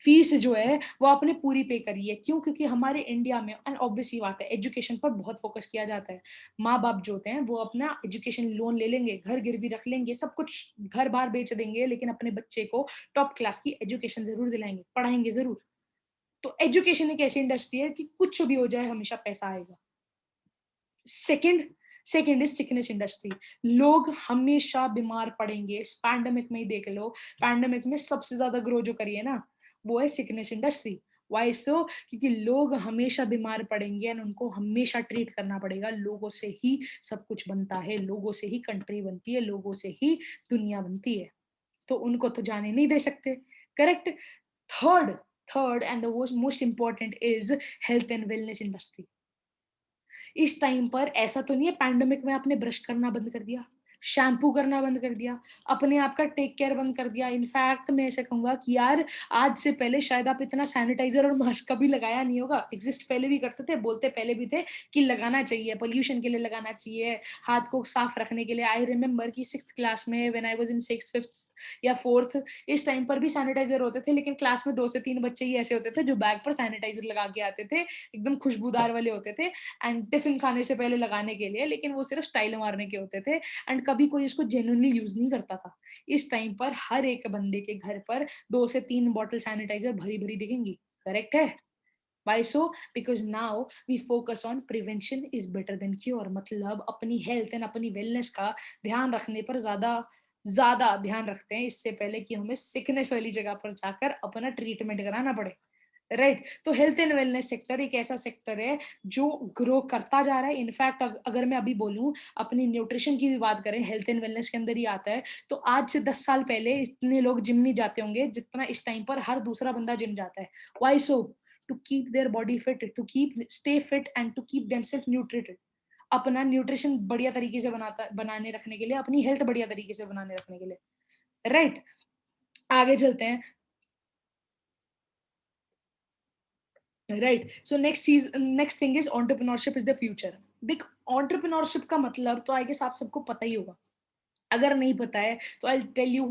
फीस जो है वो आपने पूरी पे करी है। क्यों, क्योंकि हमारे इंडिया में एंड ऑब्वियस ही बात है एजुकेशन पर बहुत फोकस किया जाता है। माँ बाप जो होते हैं वो अपना एजुकेशन लोन ले लेंगे, घर गिरवी रख लेंगे, सब कुछ घर बार बेच देंगे, लेकिन अपने बच्चे को टॉप क्लास की एजुकेशन जरूर दिलाएंगे, पढ़ाएंगे जरूर। तो एजुकेशन एक ऐसी इंडस्ट्री है कि कुछ भी हो जाए हमेशा पैसा आएगा। Second second is sickness industry. लोग हमेशा बीमार पड़ेंगे। इस पैंडेमिक में ही देख लो, पैंडेमिक में सबसे ज्यादा ग्रो जो करी है ना, वो है सिकनेस इंडस्ट्री। वाई सो? क्योंकि लोग हमेशा बीमार पड़ेंगे एंड उनको हमेशा ट्रीट करना पड़ेगा। लोगों से ही सब कुछ बनता है, लोगों से ही कंट्री बनती है, लोगों से ही दुनिया बनती है। तो उनको तो जाने नहीं दे सकते। Correct. Third third and the most important is health and wellness industry. इस टाइम पर ऐसा तो नहीं है पैंडेमिक में आपने ब्रश करना बंद कर दिया, शैम्पू करना बंद कर दिया, अपने आप का टेक केयर बंद कर दिया। इनफैक्ट मैं ऐसे कहूंगा कि यार आज से पहले शायद आप इतना सैनिटाइजर और मास्क कभी लगाया नहीं होगा। एग्जिस्ट पहले भी करते थे, बोलते पहले भी थे कि लगाना चाहिए, पोल्यूशन के लिए लगाना चाहिए, हाथ को साफ रखने के लिए। आई रिमेम्बर कि 6th क्लास में, when I was in 6th 5th या 4th, इस टाइम पर भी सैनिटाइजर होते थे, लेकिन क्लास में 2 से 3 बच्चे ही ऐसे होते थे जो बैग पर सैनिटाइजर लगा के आते थे, एकदम खुशबूदार वाले होते थे एंड टिफिन खाने से पहले लगाने के लिए, लेकिन वो सिर्फ स्टाइल मारने के होते थे एंड कभी कोई इसको जेन्युइनली यूज नहीं करता था। इस टाइम पर हर एक बंदे के घर पर 2 से 3 बॉटल सैनिटाइजर भरी भरी दिखेंगी। करेक्ट है? Why so? Because now we focus on prevention is better than cure। मतलब अपनी हेल्थ एंड अपनी वेलनेस का ध्यान रखने पर ज्यादा ज्यादा ध्यान रखते हैं, इससे पहले कि हमें सिकनेस वाली जगह पर जाकर अपना ट्रीटमेंट कराना पड़े। राइट। तो हेल्थ एंड वेलनेस सेक्टर एक ऐसा सेक्टर है जो ग्रो करता जा रहा है। इनफैक्ट अगर मैं अभी बोलूं, अपनी न्यूट्रिशन की भी बात करें, हेल्थ एंड वेलनेस के अंदर ही आता है। तो आज से 10 साल पहले इतने लोग जिम नहीं जाते होंगे जितना इस टाइम पर हर दूसरा बंदा जिम जाता है। Why so? To keep their body fit, to keep stay fit and to keep themselves nutrited. अपना न्यूट्रिशन बढ़िया तरीके से बनाने रखने के लिए, अपनी हेल्थ बढ़िया तरीके से बनाने रखने के लिए। राइट। आगे चलते हैं। Right. So next thing is entrepreneurship is the future. देख, एंटरप्रेन्योरशिप का मतलब तो आई गेस आप सबको पता ही होगा। अगर नहीं पता है तो I tell you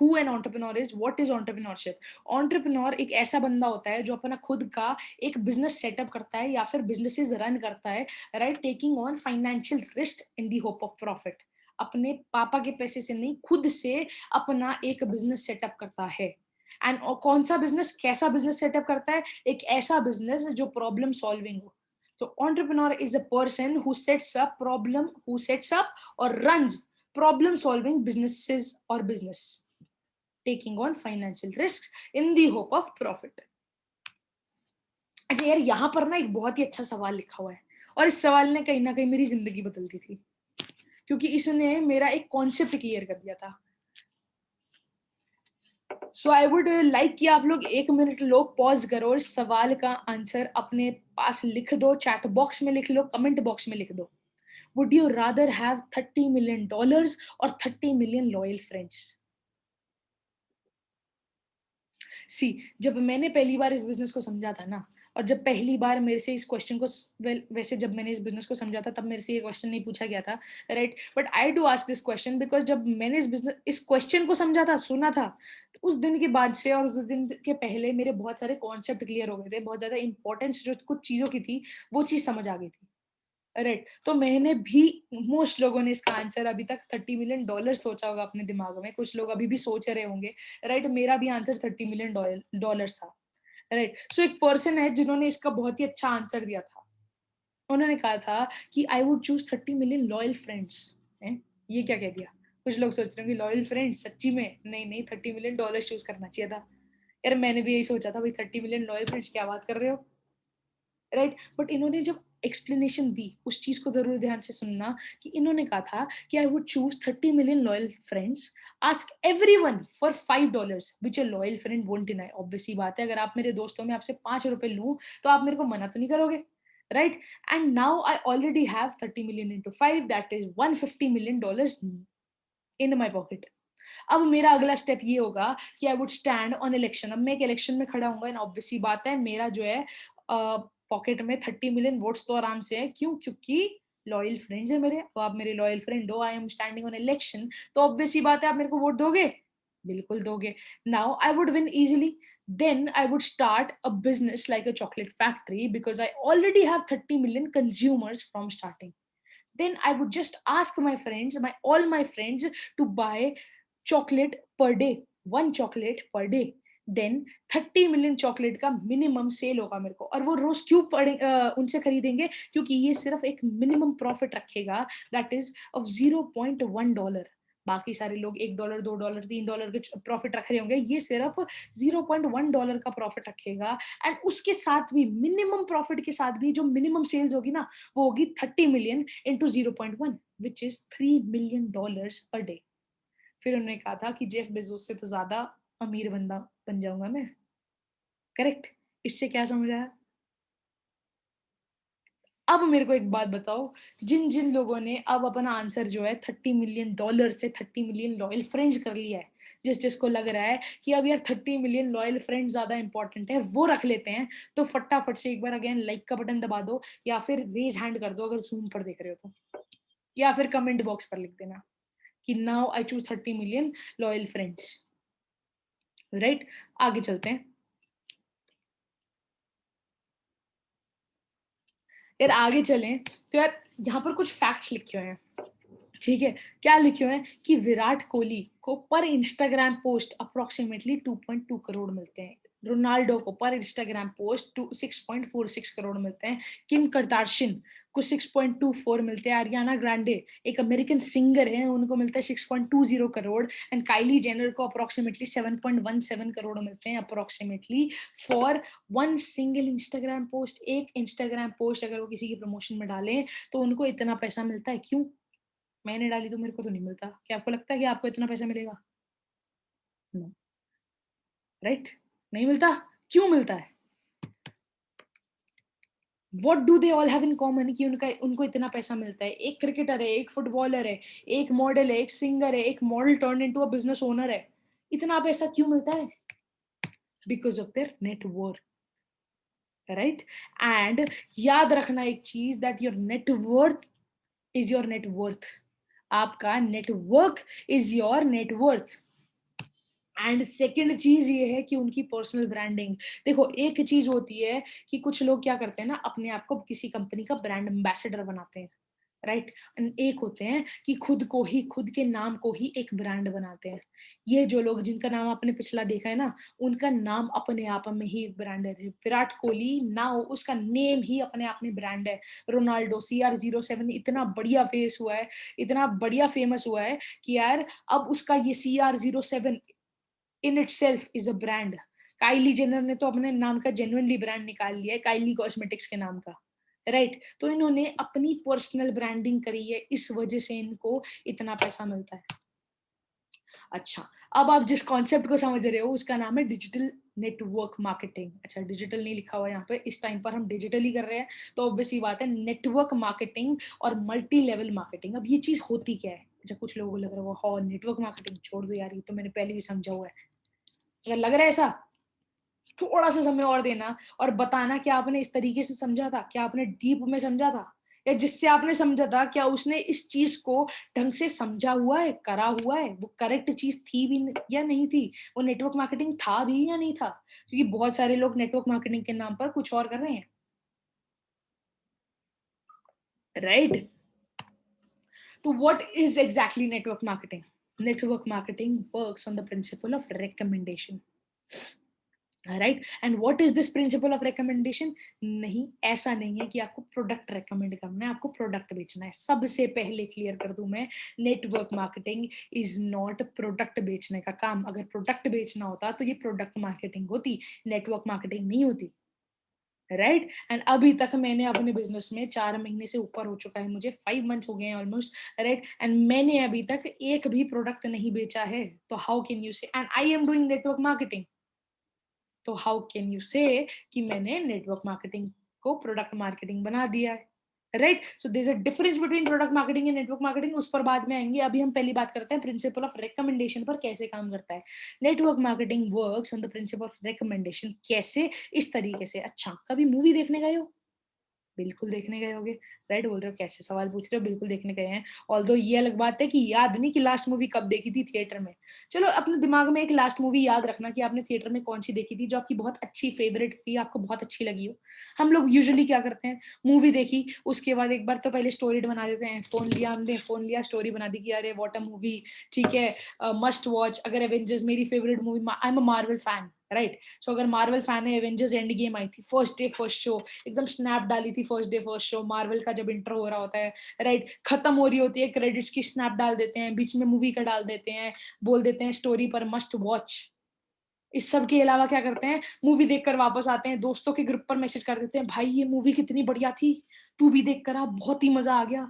who an entrepreneur is, what is entrepreneurship. Entrepreneur एक ऐसा बंदा होता है जो अपना खुद का एक बिजनेस सेटअप करता है या फिर बिजनेसेस रन करता है, right, taking on financial risk in the hope of profit. अपने पापा के पैसे से नहीं, खुद से अपना एक बिजनेस सेटअप करता है। एंड कौन सा बिजनेस, कैसा बिजनेस सेटअप करता है? एक ऐसा बिजनेस जो प्रॉब्लम सॉल्विंग हो। So entrepreneur is a person who sets up or runs problem solving businesses or business, taking on financial risks in the hope of profit। अच्छा यार, यहाँ पर ना एक बहुत ही अच्छा सवाल लिखा हुआ है और इस सवाल ने कहीं ना कहीं मेरी जिंदगी बदल दी थी, क्योंकि इसने मेरा एक कॉन्सेप्ट क्लियर कर दिया था। सो आई वुड लाइक कि आप लोग 1 मिनट लो, पॉज करो और इस सवाल का आंसर अपने पास लिख दो, चैट बॉक्स में लिख लो, कमेंट बॉक्स में लिख दो। Would you rather have $30 million और 30 million लॉयल फ्रेंड्स? सी, जब मैंने पहली बार इस बिजनेस को समझा था ना, और जब पहली बार मेरे से इस क्वेश्चन को, वैसे जब मैंने इस बिजनेस को समझा था तब मेरे से ये क्वेश्चन नहीं पूछा गया था, right, but I do ask this question because जब मैंने इस क्वेश्चन को समझा था, सुना था, तो उस दिन के बाद से और उस दिन के पहले मेरे बहुत सारे कॉन्सेप्ट क्लियर हो गए थे, बहुत ज्यादा इंपॉर्टेंस जो कुछ चीजों की थी वो चीज समझ आ गई थी। राइट। तो मैंने भी, मोस्ट लोगों ने इसका आंसर अभी तक $30 million सोचा होगा अपने दिमाग में, कुछ लोग अभी भी सोच रहे होंगे। राइट। मेरा भी आंसर $30 million था। राइट। सो एक पर्सन है जिन्होंने इसका बहुत ही अच्छा आंसर दिया था। उन्होंने कहा था कि आई would choose 30 million loyal friends. ये क्या कह दिया? कुछ लोग सोच रहे होंगे लॉयल फ्रेंड्स, सच्ची में? नहीं नहीं, $30 million चूज करना चाहिए था। यार मैंने भी यही सोचा था भाई, 30 million लॉयल फ्रेंड्स, क्या बात कर रहे हो। राइट। बट इन्होंने जब एक्सप्लेनेशन दी, उस चीज को जरूर ध्यान से सुनना, कि इन्होंने कहा था कि आई would choose 30 million loyal friends, ask everyone for $5 which a loyal friend won't deny. Obviously बात है, अगर आप मेरे दोस्तों में आपसे ₹5 लूं तो आप मेरे को मना तो नहीं करोगे, right. And now I already have 30 million into 5, that is $150 million in my pocket. अब मेरा अगला स्टेप ये होगा कि I would stand on election. अब मैं एक इलेक्शन में खड़ा हूंगा एंड ऑब्वियसली बात है, मेरा जो है पॉकेट में 30 million वोट्स तो आराम से है। क्यों? क्योंकि लॉयल फ्रेंड्स है मेरे। अब आप मेरे लॉयल फ्रेंड हो, I am standing on election, तो ऑब्वियसली बात है आप मेरे को वोट दोगे, बिल्कुल दोगे। Now I would win easily. Then I would start a business like a chocolate factory because I already have 30 million consumers from starting. Then I would just ask my friends, all my friends, to buy chocolate per day, one chocolate per day. Then 30 million chocolate का मिनिमम सेल होगा मेरे को, और वो रोज क्यों उनसे खरीदेंगे, क्योंकि ये सिर्फ एक मिनिमम प्रॉफिट रखेगा, दैट इज ऑफ $0.1। बाकी सारे लोग $1, $2, $3 के प्रॉफिट रख रहे होंगे, ये सिर्फ $0.1 का प्रॉफिट रखेगा। एंड उसके साथ भी मिनिमम प्रॉफिट के साथ भी जो मिनिमम सेल्स होगी ना, वो होगी 30 million into 0.1, which is $3 million per day. फिर उन्होंने कहा था कि जेफ बेजोस से तो ज्यादा अमीर बंदा बन जाऊंगा मैं। करेक्ट। इससे क्या समझ आया? अब मेरे को एक बात बताओ, जिन जिन लोगों ने अब अपना आंसर जो है $30 मिलियन से 30 मिलियन लॉयल फ्रेंड्स कर लिया है, जिस जिसको लग रहा है कि अब यार 30 मिलियन लॉयल फ्रेंड्स ज्यादा इंपॉर्टेंट है, वो रख लेते हैं, तो फटाफट से एक बार अगेन लाइक का बटन दबा दो, या फिर रेज हैंड कर दो अगर जूम पर देख रहे हो तो, या फिर कमेंट बॉक्स पर लिख देना कि now I choose 30 million loyal friends. Right, आगे चलते हैं। यार आगे चलें तो यार यहाँ पर कुछ फैक्ट्स लिखे हुए हैं। ठीक है, क्या लिखे हुए हैं कि विराट कोहली को पर इंस्टाग्राम पोस्ट अप्रोक्सीमेटली 2.2 करोड़ मिलते हैं, रोनाल्डो को पर इंस्टाग्राम पोस्ट 6.46 करोड़ मिलते हैं, किम कर्दाशियन को 6.24 मिलते हैं, अरियाना ग्रांडे एक अमेरिकन सिंगर है, उनको मिलता है 6.20 करोड़, एंड काइली जेनर को अप्रोक्सीमेटली 7.17 करोड़ मिलते हैं approximately for one single Instagram post. एक इंस्टाग्राम पोस्ट अगर वो किसी की प्रमोशन में डालें तो उनको इतना पैसा मिलता है। क्यों? मैंने डाली तो मेरे को तो नहीं मिलता। क्या आपको लगता है कि आपको इतना पैसा मिलेगा? नो। राइट, नहीं मिलता। क्यों मिलता है? What do they all have in common कि उनका उनको इतना पैसा मिलता है? एक क्रिकेटर है, एक फुटबॉलर है, एक मॉडल है, एक सिंगर है, एक model turn into a business owner है। इतना पैसा क्यों मिलता है? Because of their net worth. Right, and याद रखना एक चीज, that your net worth is your net worth. आपका network is your net worth. And second चीज ये है कि उनकी पर्सनल ब्रांडिंग। देखो, एक चीज होती है कि कुछ लोग क्या करते हैं ना, अपने आप को किसी कंपनी का ब्रांड एम्बेसडर बनाते हैं, राइट। एक होते हैं कि खुद को ही, खुद के नाम को ही एक ब्रांड बनाते हैं। ये जो लोग जिनका नाम आपने पिछला देखा है ना, उनका नाम अपने आप में ही एक ब्रांड है। विराट कोहली नाउ उसका नेम ही अपने आप में ब्रांड है। रोनाल्डो CR07 इतना बढ़िया फेस हुआ है, इतना बढ़िया फेमस हुआ है कि यार अब उसका ये CR07 in itself is a brand. Kylie Jenner ने तो अपने नाम का जेन्युइनली ब्रांड निकाल लिया है, काइली कॉस्मेटिक्स के नाम का। राइट, तो इन्होंने अपनी पर्सनल ब्रांडिंग करी है, इस वजह से इनको इतना पैसा मिलता है। अच्छा, अब आप जिस कॉन्सेप्ट को समझ रहे हो उसका नाम है डिजिटल नेटवर्क मार्केटिंग। अच्छा, डिजिटल नहीं लिखा हुआ यहाँ पे, इस टाइम पर हम डिजिटल ही कर रहे हैं, तो ऑब्वियस ही बात है नेटवर्क मार्केटिंग और मल्टी लेवल मार्केटिंग। अब ये चीज होती क्या है? अच्छा, कुछ लोगों को लग रहा है हाँ नेटवर्क मार्केटिंग छोड़ दो यार, ये तो मैंने पहले भी समझा हुआ है। अगर लग रहा है ऐसा, थोड़ा सा समय और देना और बताना क्या आपने इस तरीके से समझा था, क्या आपने डीप में समझा था, या जिससे आपने समझा था क्या उसने इस चीज को ढंग से समझा हुआ है, करा हुआ है, वो करेक्ट चीज थी भी या नहीं थी, वो नेटवर्क मार्केटिंग था भी या नहीं था। क्योंकि बहुत सारे लोग नेटवर्क मार्केटिंग के नाम पर कुछ और कर रहे हैं। राइट, तो what is exactly network marketing? Network marketing works on the principle of recommendation. Right, and what is this principle of recommendation? नहीं, ऐसा नहीं है कि आपको प्रोडक्ट रेकमेंड करना है, आपको प्रोडक्ट बेचना है। सबसे पहले क्लियर कर दूं मैं, network marketing is not product बेचने का काम। अगर प्रोडक्ट बेचना होता तो ये प्रोडक्ट मार्केटिंग होती, नेटवर्क मार्केटिंग नहीं होती। राइट, एंड अभी तक मैंने अपने बिजनेस में 4 महीने से ऊपर हो चुका है, मुझे 5 मंथ्स हो गए हैं ऑलमोस्ट। राइट, एंड मैंने अभी तक एक भी प्रोडक्ट नहीं बेचा है। तो how can you say and I am doing network marketing? तो हाउ कैन यू से कि मैंने नेटवर्क मार्केटिंग को प्रोडक्ट मार्केटिंग बना दिया है? Right, so there is a difference between product marketing and network marketing, उस पर बाद में आएंगे। अभी हम पहली बात करते हैं प्रिंसिपल ऑफ रिकमेंडेशन पर, कैसे काम करता है। Network marketing works on the principle of recommendation. कैसे? इस तरीके से। अच्छा, कभी मूवी देखने गए हो? बिल्कुल देखने गए होगे। राइट, बोल रहे हो कैसे सवाल पूछ रहे हो, बिल्कुल देखने गए हैं। ऑल्दो ये अलग बात है कि याद नहीं कि लास्ट मूवी कब देखी थी थिएटर में। चलो अपने दिमाग में एक लास्ट मूवी याद रखना कि आपने थिएटर में कौन सी देखी थी जो आपकी बहुत अच्छी फेवरेट थी, आपको बहुत अच्छी लगी हो। हम लोग यूजुअली क्या करते हैं, मूवी देखी उसके बाद एक बार तो पहले स्टोरी बना देते हैं। फोन लिया हमने, फोन लिया, स्टोरी बना दी कि अरे व्हाट अ मूवी, ठीक है, मस्ट वॉच। अगर एवेंजर्स मेरी favourite movie, I am a Marvel fan, right. So अगर मार्वल फैन है, एवेंजर्स एंड गेम आई थी, फर्स्ट डे फर्स्ट शो, एकदम स्नैप डाली थी first day first show, Marvel का जब इंटर हो रहा होता है, राइट, खत्म हो रही होती है, क्रेडिट्स की स्नैप डाल देते हैं, बीच में मूवी का डाल देते हैं, बोल देते हैं स्टोरी पर मस्ट वॉच। इस सब के अलावा क्या करते हैं, मूवी देखकर वापस आते हैं, दोस्तों के ग्रुप पर मैसेज कर देते हैं, भाई ये मूवी कितनी बढ़िया थी, तू भी देख कर आ, बहुत ही मजा आ गया।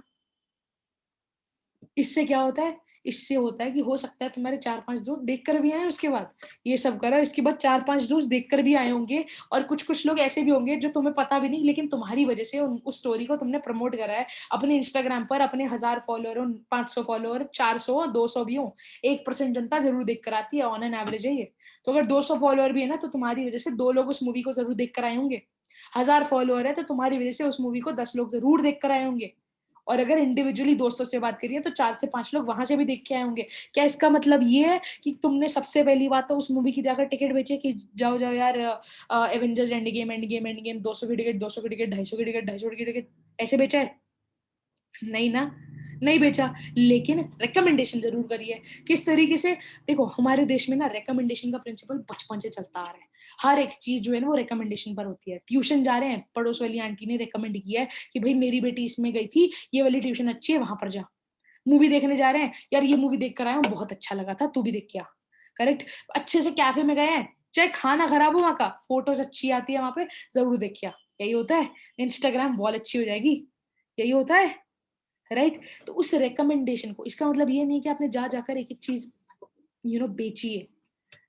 इससे क्या होता है, इससे होता है कि हो सकता है तुम्हारे 4-5 दोस्त देख कर भी आए उसके बाद, ये सब करा इसके बाद 4-5 दोस्त देख कर भी आए होंगे, और कुछ-कुछ लोग ऐसे भी होंगे जो तुम्हें पता भी नहीं, लेकिन तुम्हारी वजह से उस स्टोरी को तुमने प्रमोट करा है अपने इंस्टाग्राम पर, अपने 1000 फॉलोअर हो, 500 फॉलोअर, 400 200 भी हो, 1% जनता जरूर देख कर आती है, ऑन एन एवरेज है ये। तो अगर 200 फॉलोअर भी है ना, तो तुम्हारी वजह से 2 लोग उस मूवी को जरूर देख कर आए होंगे। 1000 फॉलोअर है तो तुम्हारी वजह से उस मूवी को 10 लोग जरूर देख कर आए होंगे। और अगर इंडिविजुअली दोस्तों से बात करिए तो 4 से 5 लोग वहां से भी देख के आए होंगे। क्या इसका मतलब ये है कि तुमने सबसे पहली बात तो उस मूवी की जाकर टिकट बेचे कि जाओ जाओ यार, Avengers end game end game end game, 200 की टिकट, 200 की टिकट, 250 की टिकट, 250 की टिकट, ऐसे बेचा है? नहीं ना, नहीं बेचा। लेकिन रिकमेंडेशन जरूर करी है। किस तरीके से, देखो हमारे देश में ना रिकमेंडेशन का प्रिंसिपल बचपन से चलता आ रहा है। हर एक चीज जो है ना वो रिकमेंडेशन पर होती है। ट्यूशन जा रहे हैं, पड़ोस वाली आंटी ने रिकमेंड किया है कि भाई मेरी बेटी इसमें गई थी, ये वाली ट्यूशन अच्छी है, वहां पर जा। मूवी देखने जा रहे हैं, यार ये मूवी देख कर आया हूँ, बहुत अच्छा लगा था, तू भी देख के आ। करेक्ट। अच्छे से कैफे में गए हैं, चाहे खाना खराब हो वहां का, फोटोज अच्छी आती है वहां पे, जरूर देख के आ। यही होता है। इंस्टाग्राम वॉल अच्छी हो जाएगी, यही होता है, राइट। तो उस रिकमेंडेशन को, इसका मतलब ये नहीं कि आपने जा जाकर एक एक चीज बेची है,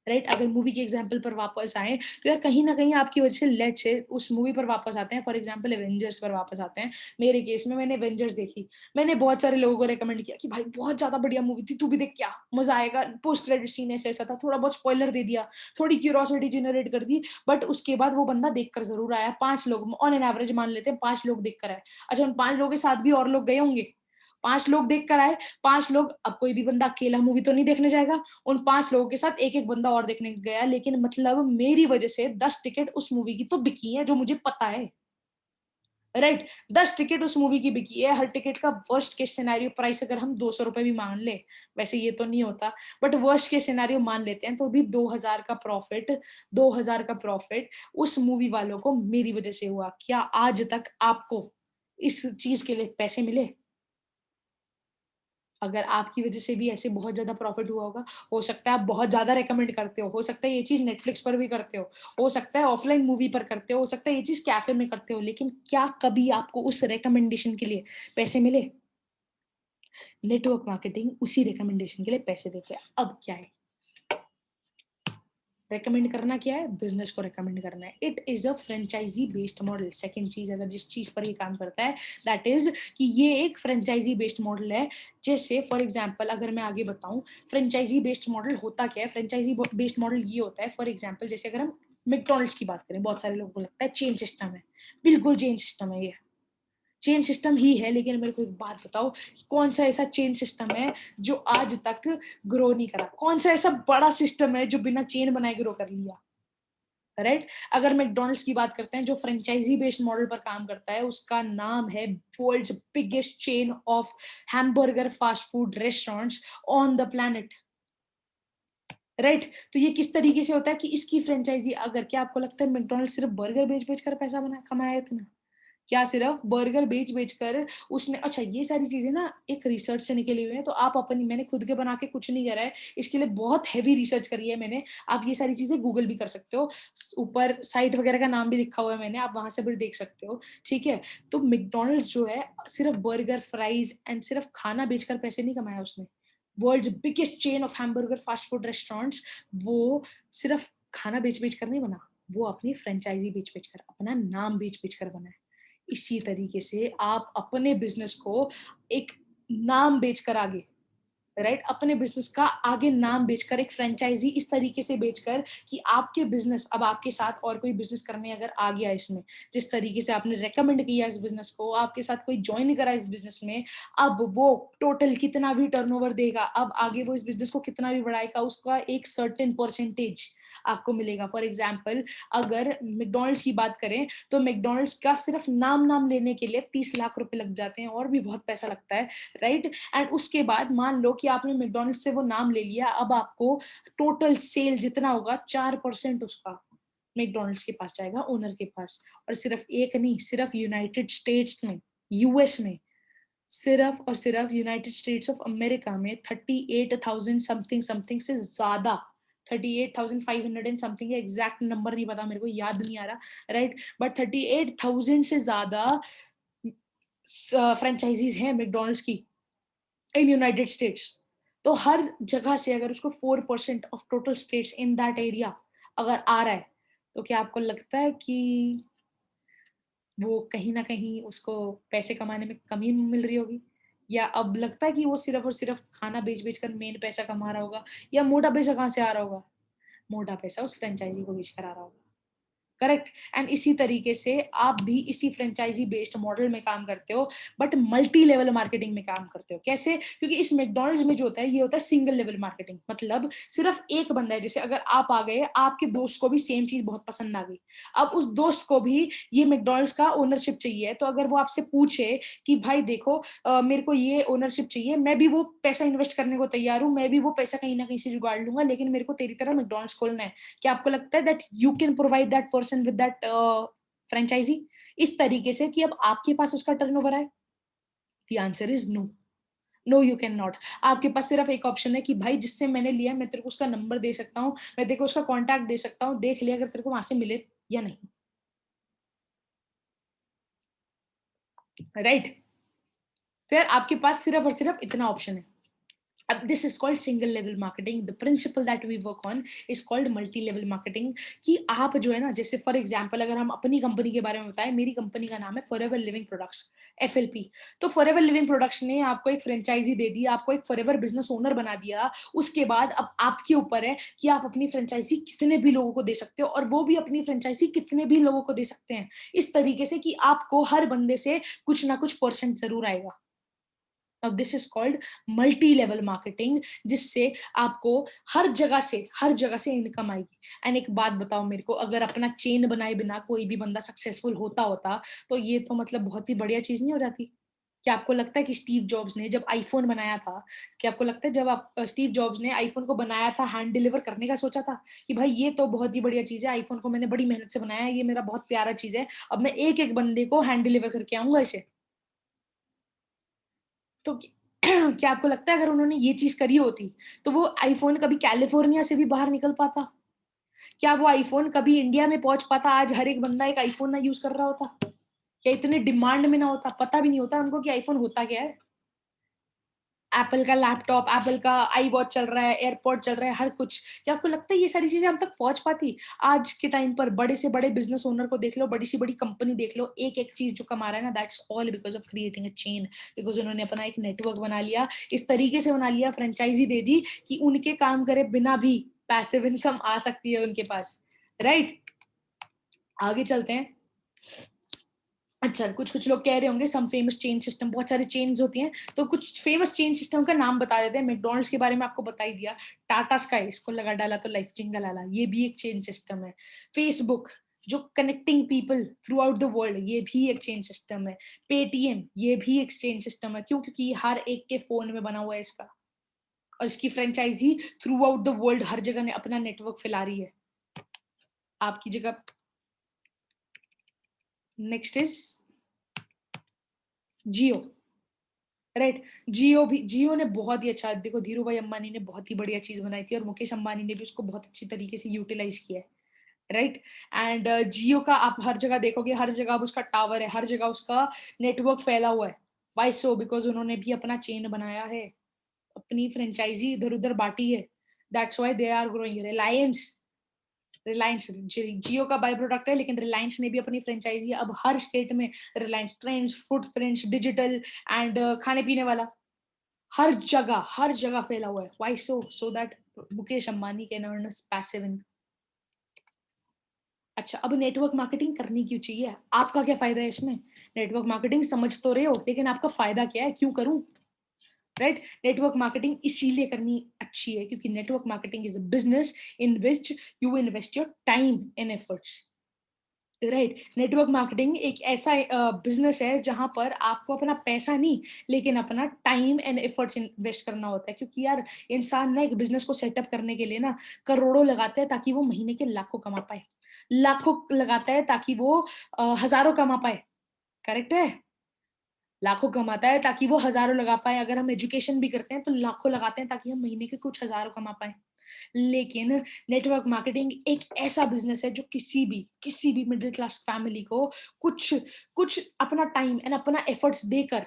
राइट। अगर मूवी के एग्जाम्पल पर वापस आए, तो यार कहीं ना कहीं आपकी वजह से, लेट से उस मूवी पर वापस आते हैं, फॉर एग्जाम्पल एवेंजर्स पर वापस आते हैं। मेरे केस में मैंने एवेंजर्स देखी, मैंने बहुत सारे लोगों को रेकमेंड किया कि भाई बहुत ज्यादा बढ़िया मूवी थी, तू भी देख, क्या मजा आएगा, पोस्ट क्रेडिट सीन ऐसा ऐसा था, थोड़ा बहुत स्पॉइलर दे दिया, थोड़ी क्यूरोसिटी जनरेट कर दी, बट उसके बाद वो बंदा देख कर जरूर आया। 5 लोग ऑन एन एवरेज मान लेते हैं, 5 लोग देख कर आए। अच्छा, उन 5 लोगों के साथ भी और लोग गए होंगे, 5 लोग देख कर आए, 5 लोग, अब कोई भी बंदा अकेला मूवी तो नहीं देखने जाएगा, उन 5 लोगों के साथ एक एक बंदा और देखने गया, लेकिन मतलब मेरी वजह से 10 टिकट उस मूवी की तो बिकी है, जो मुझे पता है, राइट। 10 टिकट उस मूवी की बिकी है। हर टिकट का वर्स्ट केस सिनेरियो प्राइस अगर हम 200 रुपए भी मान ले, वैसे ये तो नहीं होता, बट वर्स्ट केस सिनेरियो मान लेते हैं, तो भी 2000 का प्रॉफिट, 2000 का प्रॉफिट उस मूवी वालों को मेरी वजह से हुआ। क्या आज तक आपको इस चीज के लिए पैसे मिले? अगर आपकी वजह से भी ऐसे बहुत ज़्यादा प्रॉफ़िट हुआ होगा, हो सकता है आप बहुत ज़्यादा रिकमेंड करते हो सकता है ये चीज़ नेटफ्लिक्स पर भी करते हो सकता है ऑफ़लाइन मूवी पर करते हो सकता है ये चीज़ कैफ़े में करते हो, लेकिन क्या कभी आपको उस रिकमेंडेशन के लिए पैसे मिले? नेटवर्क मार्केटिंग उसी रिकमेंडेशन के लिए पैसे देते हैं। अब क्या है? रिकमेंड करना क्या है? बिज़नेस को रिकमेंड करना है। It is a franchise based model. Second चीज़, अगर जिस चीज़ पर ये काम करता है, दैट इज़ कि ये एक फ्रेंचाइज़ी बेस्ड मॉडल है। जैसे फॉर एग्ज़ाम्पल अगर मैं आगे बताऊँ, फ्रेंचाइज़ी बेस्ड मॉडल होता क्या है? फ्रेंचाइज़ी ब बेस्ड मॉडल ये होता है, फॉर एग्ज़ाम्पल जैसे अगर हम मैकडॉनल्ड्स की बात करें, बहुत सारे लोगों को लगता है चेन सिस्टम है। बिल्कुल चेन सिस्टम है ये। चेन सिस्टम ही है, लेकिन मेरे को एक बात बताओ कि कौन सा ऐसा चेन सिस्टम है जो आज तक ग्रो नहीं करा? कौन सा ऐसा बड़ा सिस्टम है जो बिना चेन बनाए ग्रो कर लिया? राइट। अगर मैकडॉनल्ड्स की बात करते हैं, जो फ्रेंचाइजी बेस्ड मॉडल पर काम करता है, उसका नाम है world's biggest chain of hamburger fast food restaurants on the planet, right. तो ये किस तरीके से होता है कि इसकी फ्रेंचाइजी, अगर, क्या आपको लगता है मैकडॉनल्ड्स सिर्फ बर्गर बेच बेच कर पैसा बना कमाया है इतना? क्या सिर्फ बर्गर बेच-बेच कर उसने, अच्छा ये सारी चीज़ें ना एक रिसर्च से निकली हुई हैं, तो आप अपनी, मैंने खुद के बना के कुछ नहीं करा है, इसके लिए बहुत हेवी रिसर्च करी है मैंने। आप ये सारी चीज़ें गूगल भी कर सकते हो, ऊपर साइट वगैरह का नाम भी लिखा हुआ है मैंने, आप वहाँ से भी देख सकते हो, ठीक है? तो मैकडॉनल्ड्स जो है सिर्फ बर्गर, फ्राइज़ एंड सिर्फ खाना बेचकर पैसे नहीं कमाया उसने। World's biggest chain of hamburger fast food restaurants, वो सिर्फ खाना बेच-बेच कर नहीं बना, वो अपनी फ्रेंचाइज़ी बेच-बेच कर, अपना नाम बेच-बेच कर बना है। इसी तरीके से आप अपने बिज़नेस को एक नाम बेचकर आगे, राइट, अपने बिज़नेस का आगे नाम बेचकर, एक फ्रैंचाइज़ी इस तरीके से बेचकर कि आपके बिज़नेस, अब आपके साथ और कोई बिज़नेस करने अगर आ गया इसमें, जिस तरीके से आपने रिकमेंड किया इस बिज़नेस को, आपके साथ कोई जॉइन करा इस बिज़नेस में, अब वो टोटल कितना भी टर्नओवर देगा, अब आगे वो इस बिज़नेस को कितना भी बढ़ाएगा, उसका एक सर्टेन परसेंटेज आपको मिलेगा। फॉर एग्ज़ाम्पल अगर मैकडॉनल्ड्स की बात करें, तो मैकडॉनल्ड्स का सिर्फ नाम लेने के लिए 30 लाख रुपए लग जाते हैं, और भी बहुत पैसा लगता है, राइट। एंड उसके बाद मान लो कि कि आपने मैकडॉनल्ड्स से वो नाम ले लिया, अब आपको टोटल सेल जितना होगा 4% उसका मैकडॉनल्ड्स के पास जाएगा, ओनर के पास। और सिर्फ एक नहीं, सिर्फ यूनाइटेड स्टेट्स में, यूएस में, सिर्फ और सिर्फ यूनाइटेड स्टेट्स ऑफ अमेरिका में 38,000 समथिंग समथिंग से ज्यादा, 38,500 एंड समथिंग, एग्जैक्ट नंबर नहीं पता मेरे को, याद नहीं आ रहा, राइट, बट 38,000 से ज्यादा फ्रेंचाइजीज हैं मैकडॉनल्ड्स की इन यूनाइटेड स्टेट्स। तो हर जगह से अगर उसको 4% of total states in that area अगर आ रहा है, तो क्या आपको लगता है कि वो कहीं ना कहीं उसको पैसे कमाने में कमी मिल रही होगी? या अब लगता है कि वो सिर्फ और सिर्फ खाना बेच बेच कर मेन पैसा कमा रहा होगा? या मोटा पैसा कहाँ से आ रहा होगा? मोटा पैसा उस फ्रेंचाइजी को बेच कर आ रहा होगा। करेक्ट। एंड इसी तरीके से आप भी इसी फ्रेंचाइजी बेस्ड मॉडल में काम करते हो, बट मल्टी लेवल मार्केटिंग में काम करते हो। कैसे? क्योंकि इस मैकडॉनल्ड्स में जो होता है, ये होता है सिंगल लेवल मार्केटिंग, मतलब सिर्फ एक बंदा है। जैसे अगर आप आ गए, आपके दोस्त को भी सेम चीज बहुत पसंद आ गई, अब उस दोस्त को भी ये मैकडॉनल्ड्स का ओनरशिप चाहिए, तो अगर वो आपसे पूछे कि भाई देखो मेरे को ये ओनरशिप चाहिए, मैं भी वो पैसा इन्वेस्ट करने को तैयार हूँ, मैं भी वो पैसा कहीं ना कहीं से जुगाड़ लूंगा, लेकिन मेरे को तेरी तरह मैकडॉनल्ड्स खोलना है, क्या आपको लगता है that you can provide that person with that franchise इस तरीके से कि अब आपके पास उसका टर्नओवर आए? The answer is no. No, you can not. आपके पास सिर्फ एक ऑप्शन है कि भाई जिससे मैंने लिया, मैं तेरे को उसका नंबर दे सकता हूँ, मैं तेरे को उसका कॉन्टैक्ट दे सकता हूँ, देख लिया अगर तेरे को वहां से मिले या नहीं, राइट? फिर आपके पास सिर्फ और सिर्फ इतना ऑप्शन है। अब this is called single level marketing. The principle that we work on is called multi level marketing. कि आप जो है ना, जैसे फॉर एग्जांपल अगर हम अपनी कंपनी के बारे में बताएं, मेरी कंपनी का नाम है फॉरएवर लिविंग प्रोडक्ट्स, एफएलपी। तो फॉरएवर लिविंग प्रोडक्ट्स ने आपको एक फ्रेंचाइजी दे दी, आपको एक फॉरएवर बिजनेस ओनर बना दिया। उसके बाद अब आपके ऊपर है कि आप अपनी फ्रेंचाइजी कितने भी लोगों को दे सकते हो, और वो भी अपनी फ्रेंचाइजी कितने भी लोगों को दे सकते हैं, इस तरीके से कि आपको हर बंदे से कुछ ना कुछ परसेंट जरूर आएगा। अब this is called multi level marketing, जिससे आपको हर जगह से इनकम आएगी। एंड एक बात बताओ मेरे को, अगर अपना चेन बनाए बिना कोई भी बंदा सक्सेसफुल होता होता, तो ये तो मतलब बहुत ही बढ़िया चीज नहीं हो जाती? क्या आपको लगता है कि स्टीव जॉब्स ने जब आईफोन बनाया था, क्या आपको लगता है जब आप स्टीव जॉब्स ने आईफोन को बनाया था, हैंड डिलीवर करने का सोचा था कि भाई ये तो बहुत ही बढ़िया चीज है, आईफोन को मैंने बड़ी मेहनत से बनाया है, ये मेरा बहुत प्यारा चीज है, अब मैं एक एक बंदे को हैंड डिलीवर करके आऊंगा इसे? तो क्या आपको लगता है अगर उन्होंने ये चीज करी होती, तो वो आईफोन कभी कैलिफोर्निया से भी बाहर निकल पाता? क्या वो आईफोन कभी इंडिया में पहुंच पाता? आज हर एक बंदा एक आईफोन ना यूज कर रहा होता? क्या इतने डिमांड में ना होता? पता भी नहीं होता उनको कि आईफोन होता क्या है। एप्पल का लैपटॉप, एप्पल का आई वॉच चल रहा है, एयरपॉड चल रहा है, हर कुछ। क्या आपको लगता है ये सारी चीजें हम तक पहुंच पाती? आज के टाइम पर बड़े से बड़े बिजनेस ओनर को देख लो, बड़ी सी बड़ी कंपनी देख लो, एक एक चीज जो कमा रहा है ना, that's all because of creating a chain. Because उन्होंने अपना एक नेटवर्क बना लिया, इस तरीके से बना लिया, फ्रेंचाइजी दे दी कि उनके काम करे बिना भी पैसिव इनकम आ सकती है उनके पास, राइट? आगे चलते हैं। अच्छा, कुछ कुछ लोग कह रहे होंगे सम फेमस चेन सिस्टम, बहुत सारे चेन्स होती हैं, तो कुछ फेमस चेन सिस्टम का नाम बता देते हैं। मैकडॉनल्ड्स के बारे में आपको बता ही दिया। टाटा स्काई, इसको लगा डाला तो लाइफ जिंगल आला, ये भी एक चेन सिस्टम है। फेसबुक, जो connecting people through out the world, ये भी एक चेन सिस्टम है। पेटीएम, ये भी एक चेन सिस्टम है। क्यों? क्योंकि हर एक के फोन में बना हुआ है इसका, और इसकी franchise throughout the world हर जगह ने अपना नेटवर्क फैला रही है आपकी जगह। Next is Jio, right. Jio भी, जियो ने बहुत ही अच्छा, देखो धीरू भाई अंबानी ने बहुत ही बढ़िया चीज बनाई थी, और मुकेश अंबानी ने भी उसको बहुत अच्छी तरीके से यूटिलाइज किया है, राइट। एंड जियो का आप हर जगह देखोगे, हर जगह अब उसका टावर है, हर जगह उसका नेटवर्क फैला हुआ है। Why so? बिकॉज उन्होंने भी अपना चेन बनाया है, अपनी फ्रेंचाइजी इधर उधर बांटी है। That's why they are growing. Reliance, Reliance Jio का बाय प्रोडक्ट है, लेकिन रिलायंस ने भी अपनी फ्रेंचाइजी अब हर स्टेट में, Reliance trends, footprints, digital and खाने पीने वाला, हर जगह फैला हुआ है। Why so? So that Mukesh Ambani can earn passive income. अच्छा, अब नेटवर्क मार्केटिंग करनी क्यों चाहिए? आपका क्या फायदा है इसमें? नेटवर्क मार्केटिंग समझ तो रहे हो, लेकिन आपका फायदा क्या है? क्यों करूं? राइट। नेटवर्क मार्केटिंग इसीलिए करनी अच्छी है क्योंकि network marketing is a business in which you invest your time and efforts. Right, network marketing एक ऐसा बिजनेस है जहां पर आपको अपना पैसा नहीं, लेकिन अपना टाइम एंड एफर्ट्स इन्वेस्ट करना होता है, क्योंकि यार इंसान ना एक बिजनेस को सेटअप करने के लिए ना करोड़ों लगाते हैं ताकि वो महीने के लाखों कमा पाए, लाखों लगाता है ताकि वो हजारों कमा पाए। करेक्ट है? लाखों कमाता है ताकि वो हजारों लगा पाए। अगर हम एजुकेशन भी करते हैं तो लाखों लगाते हैं ताकि हम महीने के कुछ हजारों कमा पाए। लेकिन नेटवर्क मार्केटिंग एक ऐसा बिजनेस है जो किसी भी मिडिल क्लास फैमिली को कुछ कुछ अपना टाइम एंड अपना एफर्ट्स देकर,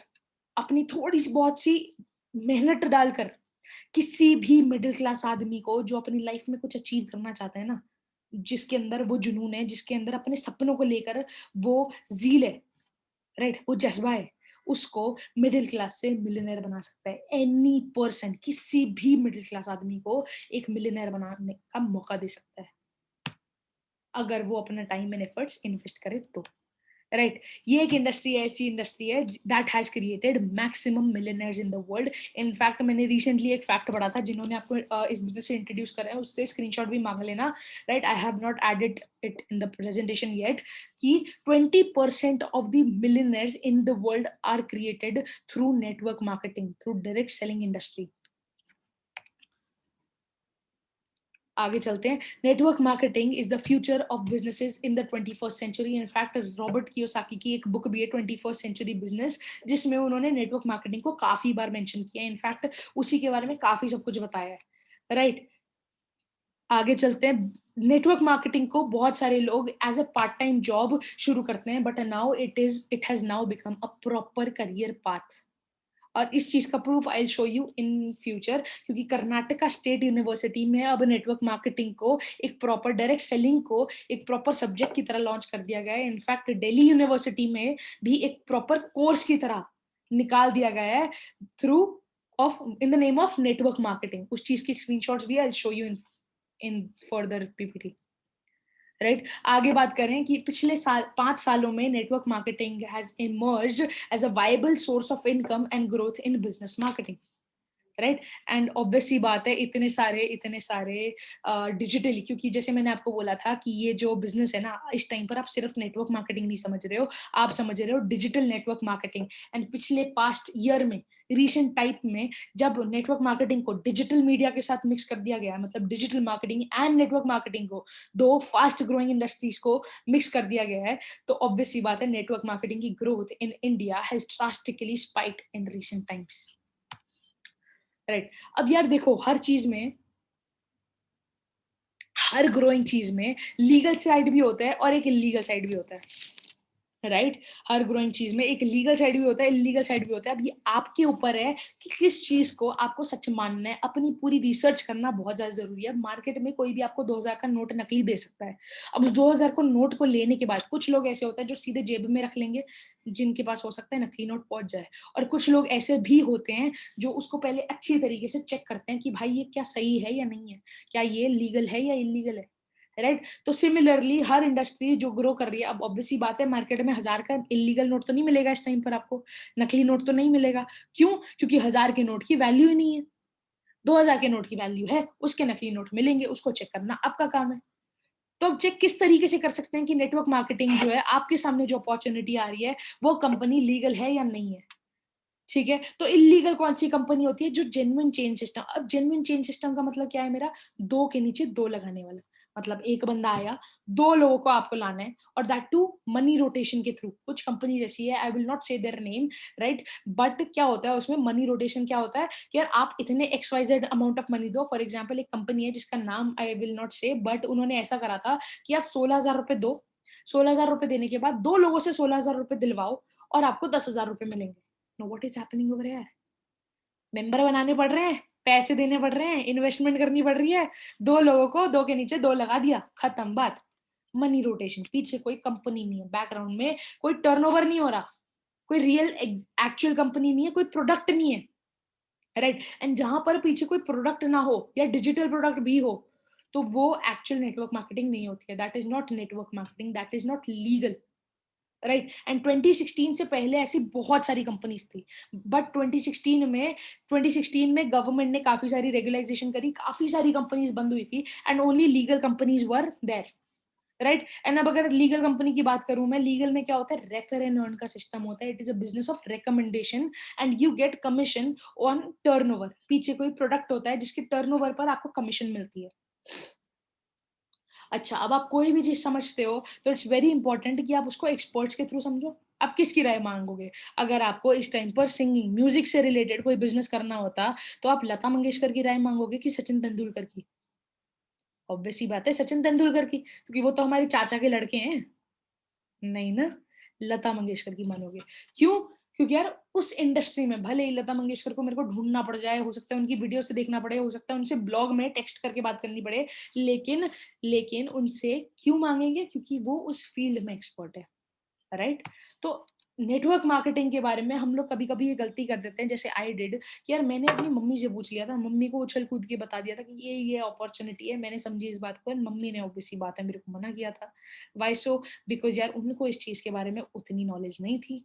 अपनी थोड़ी सी बहुत सी मेहनत डालकर, किसी भी मिडिल क्लास आदमी को जो अपनी लाइफ में कुछ अचीव करना चाहता है ना, जिसके अंदर वो जुनून है, जिसके अंदर अपने सपनों को लेकर वो ज़ील है, राइट, वो जज्बा है, उसको मिडिल क्लास से मिलियनेयर बना सकता है। एनी पर्सन, किसी भी मिडिल क्लास आदमी को एक मिलियनेयर बनाने का मौका दे सकता है, अगर वो अपना टाइम एंड एफर्ट्स इन्वेस्ट करे तो। राइट, ये एक इंडस्ट्री ऐसी इंडस्ट्री है that has created maximum millionaires in the world. In fact मैंने रिसेंटली एक फैक्ट पढ़ा था, जिन्होंने आपको इस बिजनेस से इंट्रोड्यूस करा है उससे स्क्रीनशॉट भी मांग लेना। Right, I have not added it in the presentation yet, कि 20% of the millionaires in the world are created through network marketing, through direct selling industry. आगे चलते हैं। Network marketing is the future of businesses in the 21st century. In fact Robert Kiyosaki की एक बुक भी है 21st सेंचुरी बिजनेस, जिसमें उन्होंने नेटवर्क मार्केटिंग को काफी बार मेंशन किया है। इनफैक्ट उसी के बारे में काफी सब कुछ बताया है। राइट, आगे चलते हैं। नेटवर्क मार्केटिंग को बहुत सारे लोग as a part time job शुरू करते हैं, but now it has now become a proper career path. और इस चीज का proof I show you in future, क्योंकि कर्नाटका स्टेट यूनिवर्सिटी में अब नेटवर्क मार्केटिंग को एक प्रॉपर डायरेक्ट सेलिंग को एक प्रॉपर सब्जेक्ट की तरह लॉन्च कर दिया गया है। इनफैक्ट दिल्ली यूनिवर्सिटी में भी एक प्रॉपर कोर्स की तरह निकाल दिया गया है, through of in the name of network marketing. उस चीज की स्क्रीनशॉट्स भी I show you in further PPT. Right, आगे बात करें कि पिछले 5 सालों में network marketing has emerged as a viable source of income and growth in business marketing. Right, and obvious सी बात है, इतने सारे डिजिटली, क्योंकि जैसे मैंने आपको बोला था कि ये जो बिजनेस है ना, इस टाइम पर आप सिर्फ नेटवर्क मार्केटिंग नहीं समझ रहे हो, आप समझ रहे हो डिजिटल नेटवर्क मार्केटिंग। एंड पिछले पास्ट ईयर में, रिसेंट टाइप में, जब नेटवर्क मार्केटिंग को डिजिटल मीडिया के साथ मिक्स कर दिया गया, मतलब digital marketing and network marketing को, दो फास्ट ग्रोइंग इंडस्ट्रीज को मिक्स कर दिया गया है, तो ऑब्वियस सी बात है नेटवर्क मार्केटिंग की growth in India has drastically spiked in recent times. Right, अब यार देखो, हर ग्रोइंग चीज में लीगल साइड भी होता है और एक इलीगल साइड भी होता है। राइट, हर ग्रोइंग चीज में एक लीगल साइड भी होता है, इलीगल साइड भी होता है। अब ये आपके ऊपर है कि किस चीज को आपको सच मानना है। अपनी पूरी रिसर्च करना बहुत ज्यादा जरूरी है। मार्केट में कोई भी आपको 2000 का नोट नकली दे सकता है। अब उस 2000 को नोट को लेने के बाद कुछ लोग ऐसे होते हैं जो सीधे जेब में रख लेंगे, जिनके पास हो सकता है नकली नोट पहुंच जाए। और कुछ लोग ऐसे भी होते हैं जो उसको पहले अच्छी तरीके से चेक करते हैं कि भाई ये क्या सही है या नहीं है, क्या ये लीगल है या इलीगल है। राइट, तो सिमिलरली हर इंडस्ट्री जो ग्रो कर रही है, अब ऑब्वियसली बात है मार्केट में 1000 का इलीगल नोट तो नहीं मिलेगा इस टाइम पर आपको, नकली नोट तो नहीं मिलेगा। क्यों? क्योंकि 1000 के नोट की वैल्यू ही नहीं है। 2000 के नोट की वैल्यू है, उसके नकली नोट मिलेंगे, उसको चेक करना आपका काम है। तो अब चेक किस तरीके से कर सकते हैं कि नेटवर्क मार्केटिंग जो है, आपके सामने जो अपॉर्चुनिटी आ रही है, वो कंपनी लीगल है या नहीं है। ठीक है, तो इलीगल कौन सी कंपनी होती है? जो जेन्युइन चेन सिस्टम। अब जेन्युइन चेन सिस्टम का मतलब क्या है मेरा? दो के नीचे दो लगाने वाला। मतलब एक बंदा आया, दो लोगों को आपको लाना है, और दैट टू मनी रोटेशन के थ्रू। कुछ कंपनी जैसी है, आई विल नॉट से देयर नेम, राइट, बट क्या होता है उसमें मनी रोटेशन? क्या होता है कि यार आप इतने XYZ अमाउंट ऑफ मनी दो। फॉर एग्जाम्पल एक कंपनी है जिसका नाम आई विल नॉट से, बट उन्होंने ऐसा करा था कि आप 16,000 रुपए दो, 16,000 रुपए देने के बाद दो लोगों से 16,000 रुपए दिलवाओ, और आपको 10,000 रुपए मिलेंगे। No, what is happening over here? Member बनाने पड़ रहे हैं, पैसे देने पड़ रहे हैं, इन्वेस्टमेंट करनी पड़ रही है। दो लोगों को दो के नीचे दो लगा दिया, खत्म बात। मनी रोटेशन, पीछे कोई कंपनी नहीं है, बैकग्राउंड में कोई टर्नओवर नहीं हो रहा, कोई रियल एक्चुअल कंपनी नहीं है, कोई प्रोडक्ट नहीं है। राइट, एंड जहां पर पीछे कोई प्रोडक्ट ना हो या डिजिटल प्रोडक्ट भी हो, तो वो एक्चुअल नेटवर्क मार्केटिंग नहीं होती है। That is not network marketing, that is not legal. Right, and 2016 से पहले ऐसी बहुत सारी कंपनीज थी, बट 2016 में गवर्नमेंट ने काफी सारी रेगुलाइजेशन करी, काफी सारी कंपनीज बंद हुई थी, and only legal companies were there. Right. And अब अगर लीगल कंपनी की बात करूं मैं, लीगल में क्या होता है, रेफर एंड अर्न का सिस्टम होता है। It is a business of recommendation and you get commission on turnover. पीछे कोई प्रोडक्ट होता है जिसके टर्नओवर पर आपको कमीशन मिलती है। अच्छा, अब आप कोई भी चीज समझते हो तो इट्स वेरी इंपॉर्टेंट कि आप उसको एक्सपर्ट्स के थ्रू समझो। आप किसकी राय मांगोगे? अगर आपको इस टाइम पर सिंगिंग म्यूजिक से रिलेटेड कोई बिजनेस करना होता तो आप लता मंगेशकर की राय मांगोगे कि सचिन तेंदुलकर की? ऑब्वियस सी बात है, सचिन तेंदुलकर की, क्योंकि वो तो हमारे चाचा के लड़के हैं। नहीं ना, लता मंगेशकर की मानोगे। क्यों? क्योंकि यार उस इंडस्ट्री में भले ही लता मंगेशकर को मेरे को ढूंढना पड़ जाए, हो सकता है उनकी वीडियो से देखना पड़े, हो सकता है उनसे ब्लॉग में टेक्स्ट करके बात करनी पड़े, लेकिन लेकिन उनसे क्यों मांगेंगे? क्योंकि वो उस फील्ड में एक्सपर्ट है। राइट। तो नेटवर्क मार्केटिंग के बारे में हम लोग कभी कभी ये गलती कर देते हैं, जैसे आई डिड, कि यार मैंने अपनी मम्मी से पूछ लिया था, मम्मी को उछल कूद के बता दिया था कि ये अपॉर्चुनिटी है, मैंने समझी इस बात को, मम्मी ने ऑब्वियसली बात है मेरे को मना किया था। Y so? बिकॉज यार उनको इस चीज के बारे में उतनी नॉलेज नहीं थी।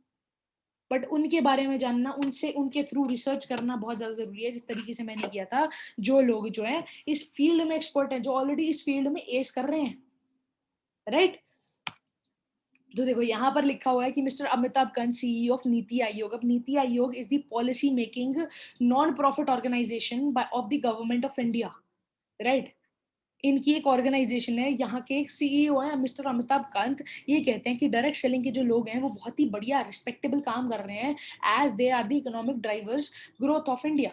बट उनके बारे में जानना, उनसे उनके थ्रू रिसर्च करना बहुत ज्यादा जरूरी है, जिस तरीके से मैंने किया था। जो लोग जो है इस फील्ड में एक्सपर्ट हैं, जो ऑलरेडी इस फील्ड में एस कर रहे हैं, राइट। तो देखो यहाँ पर लिखा हुआ है कि mister Amitabh Kant, CEO of NITI Aayog. अब NITI Aayog is the policy making non profit organisation by of the government of India, right. इनकी एक ऑर्गेनाइजेशन है, यहाँ के एक सीईओ है मिस्टर अमिताभ कांत। ये कहते हैं कि डायरेक्ट सेलिंग के जो लोग हैं वो बहुत ही बढ़िया रिस्पेक्टेबल काम कर रहे हैं, as they are the economic drivers growth of India,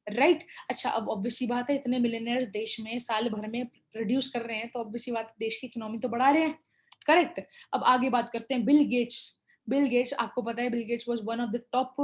right. अच्छा, अब ऑब्वियसली बात है, इतने मिलियनर्स देश में साल भर में प्रोड्यूस कर रहे हैं, तो ऑब्वियसली बात है देश की इकोनॉमी तो बढ़ा रहे हैं, करेक्ट। अब आगे बात करते हैं बिल गेट्स। बिल गेट्स, आपको पता है Bill Gates was one of the top,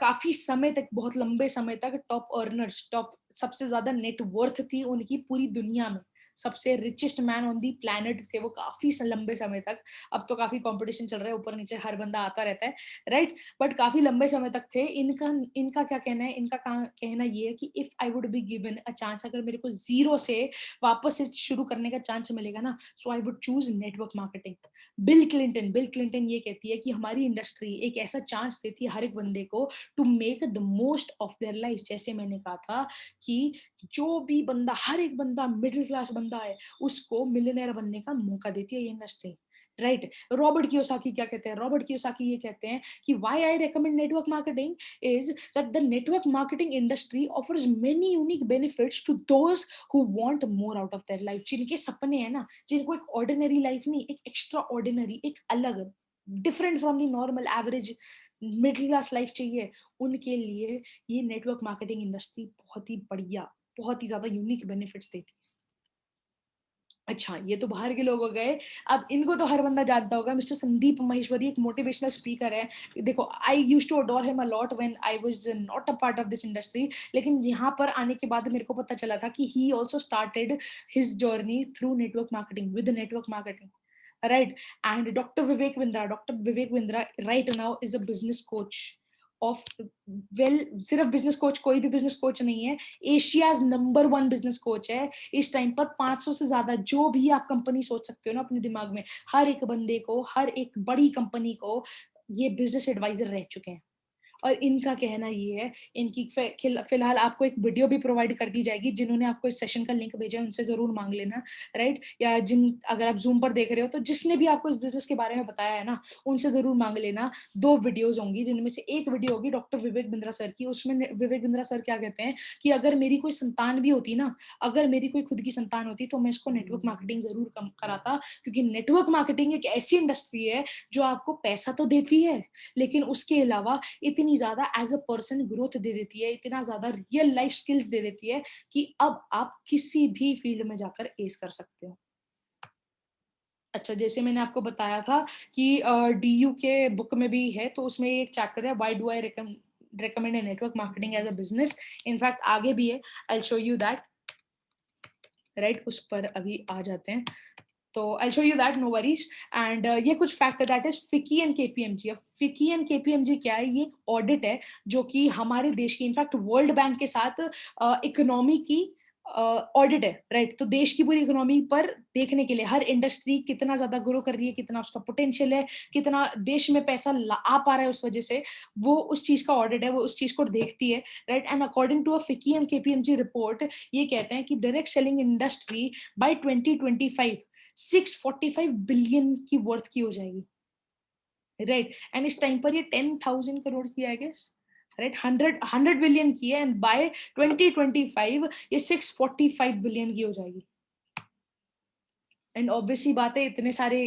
काफी समय तक, बहुत लंबे समय तक टॉप अर्नर्स, टॉप, सबसे ज्यादा नेट वर्थ थी उनकी पूरी दुनिया में, सबसे richest man on the planet थे वो काफी लंबे समय तक। अब तो काफी कंपटीशन चल रहा है, ऊपर नीचे हर बंदा आता रहता है, राइट। बट काफी लंबे समय तक थे। इनका इनका क्या कहना है, इनका कहना ये है कि if I would be given a chance, अगर मेरे को जीरो से वापस से शुरू करने का चांस मिलेगा ना, so I would choose network marketing. Bill Clinton ये कहती है कि हमारी इंडस्ट्री एक ऐसा चांस देती है हर एक बंदे को to make the most of their life. जैसे मैंने कहा था कि जो भी बंदा, हर एक बंदा मिडिल क्लास बंदा है, उसको मिलियनेयर बनने का मौका देती है ये इंडस्ट्री, राइट। रॉबर्ट कियोसाकी क्या कहते हैं? रॉबर्ट कियोसाकी ये कहते हैं कि why I recommend network marketing is that the network marketing industry offers many unique benefits to those who want more out of their life. जिनके सपने हैं ना, जिनको एक ऑर्डिनरी लाइफ नहीं, एक एक्स्ट्रा ऑर्डिनरी, एक अलग, different from the normal average middle class life चाहिए, उनके लिए ये नेटवर्क मार्केटिंग इंडस्ट्री बहुत ही बढ़िया, बहुत ही ज्यादा यूनिक बेनिफिट्स देती है। अच्छा, ये तो बाहर के लोग हो गए। अब इनको तो हर बंदा जानता होगा, मिस्टर संदीप माहेश्वरी एक मोटिवेशनल स्पीकर है। देखो, I used to adore him a lot when I was not a part of this industry, लेकिन यहाँ पर आने के बाद मेरे को पता चला था कि ही also started his journey through network marketing, with network marketing, right. And doctor Vivek Bindra right now is a business coach of, well, सिर्फ बिजनेस कोच, कोई भी बिजनेस कोच नहीं है, Asia's number one business coach है। इस टाइम पर 500 से ज्यादा, जो भी आप कंपनी सोच सकते हो ना अपने दिमाग में, हर एक बंदे को, हर एक बड़ी कंपनी को ये बिजनेस एडवाइजर रह चुके हैं। और इनका कहना ये है, इनकी फिलहाल आपको एक वीडियो भी प्रोवाइड कर दी जाएगी, जिन्होंने आपको इस सेशन का लिंक भेजा है उनसे जरूर मांग लेना, राइट। या अगर आप जूम पर देख रहे हो तो जिसने भी आपको इस बिजनेस के बारे में बताया है ना, उनसे जरूर मांग लेना। 2 वीडियोस होंगी, जिनमें से एक वीडियो होगी डॉक्टर विवेक बिंद्रा सर की। उसमें विवेक बिंद्रा सर क्या कहते हैं कि अगर मेरी कोई संतान भी होती ना, अगर मेरी कोई खुद की संतान होती, तो मैं इसको नेटवर्क मार्केटिंग जरूर कराता, क्योंकि नेटवर्क मार्केटिंग एक ऐसी इंडस्ट्री है जो आपको पैसा तो देती है, लेकिन उसके अलावा इतनी ज्यादा एज अ पर्सन ग्रोथ दे देती है, इतना ज्यादा रियल लाइफ स्किल्स दे देती है कि अब आप किसी भी फील्ड में जाकर एस कर सकते हो। अच्छा, जैसे मैंने आपको बताया था कि डीयू के बुक में भी है, तो उसमें एक चैप्टर है, why do I recommend a network marketing as a business। In fact आगे भी है, I show you that, right. उस पर अभी आ जाते हैं, तो I show you that, no worries. And ये कुछ fact, that is FICCI and KPMG. अब फिकी एंड केपीएमजी क्या है? ये एक ऑडिट है जो कि हमारे देश की, इनफैक्ट वर्ल्ड बैंक के साथ इकोनॉमी की ऑडिट है, राइट। तो देश की पूरी इकोनॉमी पर देखने के लिए, हर इंडस्ट्री कितना ज्यादा ग्रो कर रही है, कितना उसका पोटेंशियल है, कितना देश में पैसा आ पा रहा है उस वजह से, वो उस चीज का ऑडिट है, वो उस चीज को देखती है, right. And according to a FICCI and KPMG report, ये कहते हैं कि direct selling industry by 2025 645 billion की वर्थ की हो जाएगी, राइट। एंड इस टाइम पर ये 10,000 करोड़ की, आई गेस, राइट, 100 बिलियन की है, एंड बाय 2025 ये 645 बिलियन की हो जाएगी। एंड ऑब्वियसली बात है, इतने सारे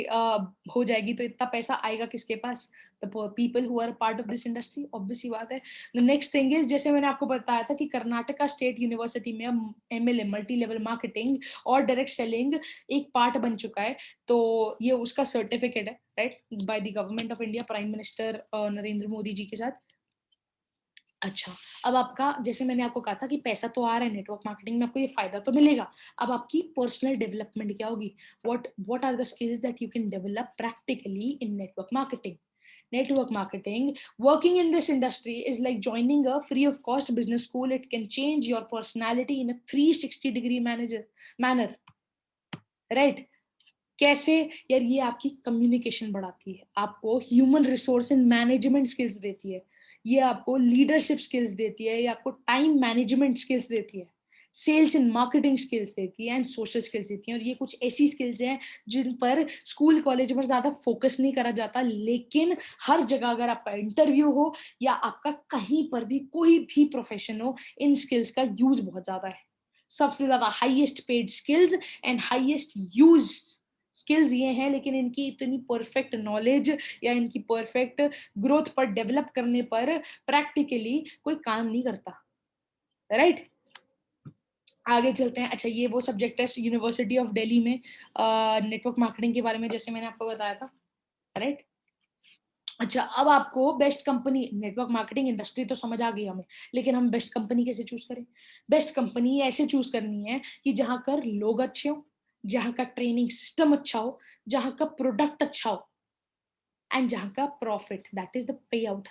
हो जाएगी तो इतना पैसा आएगा किसके पास? The people who are part of this industry, obviously बात है। द नेक्स्ट थिंग इज, जैसे मैंने आपको बताया था कि कर्नाटका स्टेट यूनिवर्सिटी में अब एमएलए, मल्टी लेवल मार्केटिंग और डायरेक्ट सेलिंग एक पार्ट बन चुका है। तो ये उसका सर्टिफिकेट है, right, by the government of India, prime minister Narendra Modi ji के साथ। अच्छा, अब आपका, जैसे मैंने आपको कहा था कि पैसा तो आ रहा है नेटवर्क मार्केटिंग में, आपको ये फायदा तो मिलेगा। अब आपकी पर्सनल डेवलपमेंट क्या होगी? What are the skills that you can develop practically in network marketing? Network marketing, working in this industry is like joining a free of cost business school. It can change your personality in a 360-degree manner, right? कैसे? यार ये आपकी कम्युनिकेशन बढ़ाती है, आपको human resource and management skills देती है, ये आपको लीडरशिप स्किल्स देती है, ये आपको टाइम मैनेजमेंट स्किल्स देती है, सेल्स एंड मार्केटिंग स्किल्स देती है, एंड सोशल स्किल्स देती है। और ये कुछ ऐसी स्किल्स हैं जिन पर स्कूल कॉलेज में ज्यादा फोकस नहीं करा जाता, लेकिन हर जगह अगर आपका इंटरव्यू हो या आपका कहीं पर भी कोई भी प्रोफेशन हो, इन स्किल्स का यूज बहुत ज्यादा है। सबसे ज्यादा highest paid skills and highest use skills ये हैं, लेकिन इनकी इतनी परफेक्ट नॉलेज या इनकी परफेक्ट ग्रोथ पर, डेवलप करने पर प्रैक्टिकली कोई काम नहीं करता, राइट। आगे चलते हैं। अच्छा, ये वो सब्जेक्ट है यूनिवर्सिटी ऑफ दिल्ली में नेटवर्क मार्केटिंग के बारे में, जैसे मैंने आपको बताया था, राइट। अच्छा, अब आपको best company, network marketing industry तो समझ आ गई हमें, लेकिन हम बेस्ट कंपनी कैसे चूज करें? बेस्ट कंपनी ऐसे चूज करनी है कि जहां कर लोग अच्छे हो, जहां का ट्रेनिंग सिस्टम अच्छा हो, जहां का प्रोडक्ट अच्छा हो, एंड जहां का profit, that is the pay out,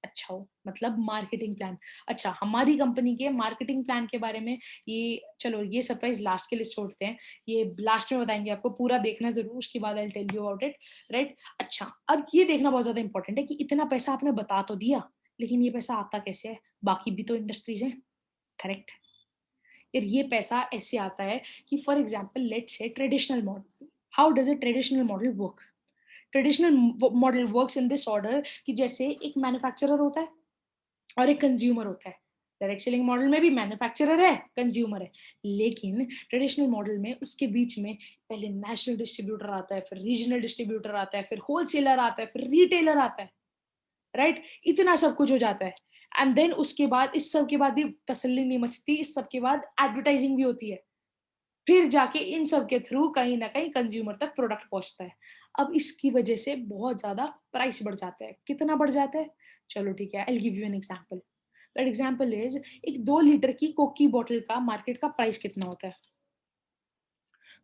अच्छा हो, मतलब मार्केटिंग प्लान। अच्छा, हमारी कंपनी के मार्केटिंग प्लान के बारे में, ये चलो ये सरप्राइज लास्ट के लिए छोड़ते हैं, ये लास्ट में बताएंगे, आपको पूरा देखना जरूर, उसके बाद I tell you about it, right. अच्छा, अब ये देखना बहुत ज्यादा इंपॉर्टेंट है कि इतना पैसा आपने बता तो दिया, लेकिन ये पैसा आता कैसे है? बाकी भी तो इंडस्ट्रीज हैं, करेक्ट। यार ये पैसा ऐसे आता है कि for example let's say traditional model, how does a traditional model work? Traditional model works in this order कि जैसे एक मैन्युफैक्चरर होता है और एक कंज्यूमर होता है। डायरेक्ट सेलिंग मॉडल में भी मैन्युफैक्चरर है, कंज्यूमर है, लेकिन ट्रेडिशनल मॉडल में उसके बीच में पहले नेशनल डिस्ट्रीब्यूटर आता है, फिर रीजनल डिस्ट्रीब्यूटर आता है, फिर होलसेलर आता है, फिर रिटेलर आता है, राइट। इतना सब कुछ हो जाता है, एंड देन उसके बाद, इस सब के बाद भी तसल्ली नहीं मचती, इस सब के बाद एडवर्टाइजिंग भी होती है, फिर जाके इन सब के थ्रू कहीं ना कहीं कंज्यूमर तक प्रोडक्ट पहुंचता है। अब इसकी वजह से बहुत ज्यादा प्राइस बढ़ जाता है। कितना बढ़ जाता है? चलो ठीक है, I give you an example. That example is, एक 2 लीटर की कोक की बोतल का मार्केट का प्राइस कितना होता है?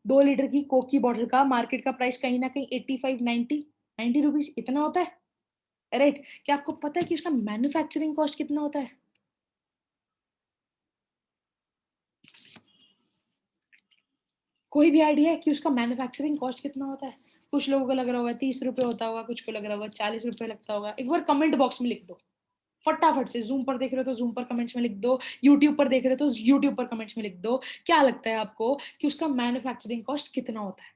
2 लीटर की कोक की बोतल का मार्केट का प्राइस कहीं ना कहीं 85, 90 रुपीज इतना होता है, राइट। क्या आपको पता है कि उसका मैन्युफैक्चरिंग कॉस्ट कितना होता है? कोई भी आइडिया है कि उसका मैन्युफैक्चरिंग कॉस्ट कितना होता है? कुछ लोगों को लग रहा होगा 30 रुपए होता होगा, कुछ को लग रहा होगा 40 रुपए लगता होगा। एक बार कमेंट बॉक्स में लिख दो फटाफट से। जूम पर देख रहे हो तो जूम पर कमेंट्स में लिख दो, यूट्यूब पर देख रहे हो तो यूट्यूब पर कमेंट्स में लिख दो। क्या लगता है आपको कि उसका मैन्युफैक्चरिंग कॉस्ट कितना होता है?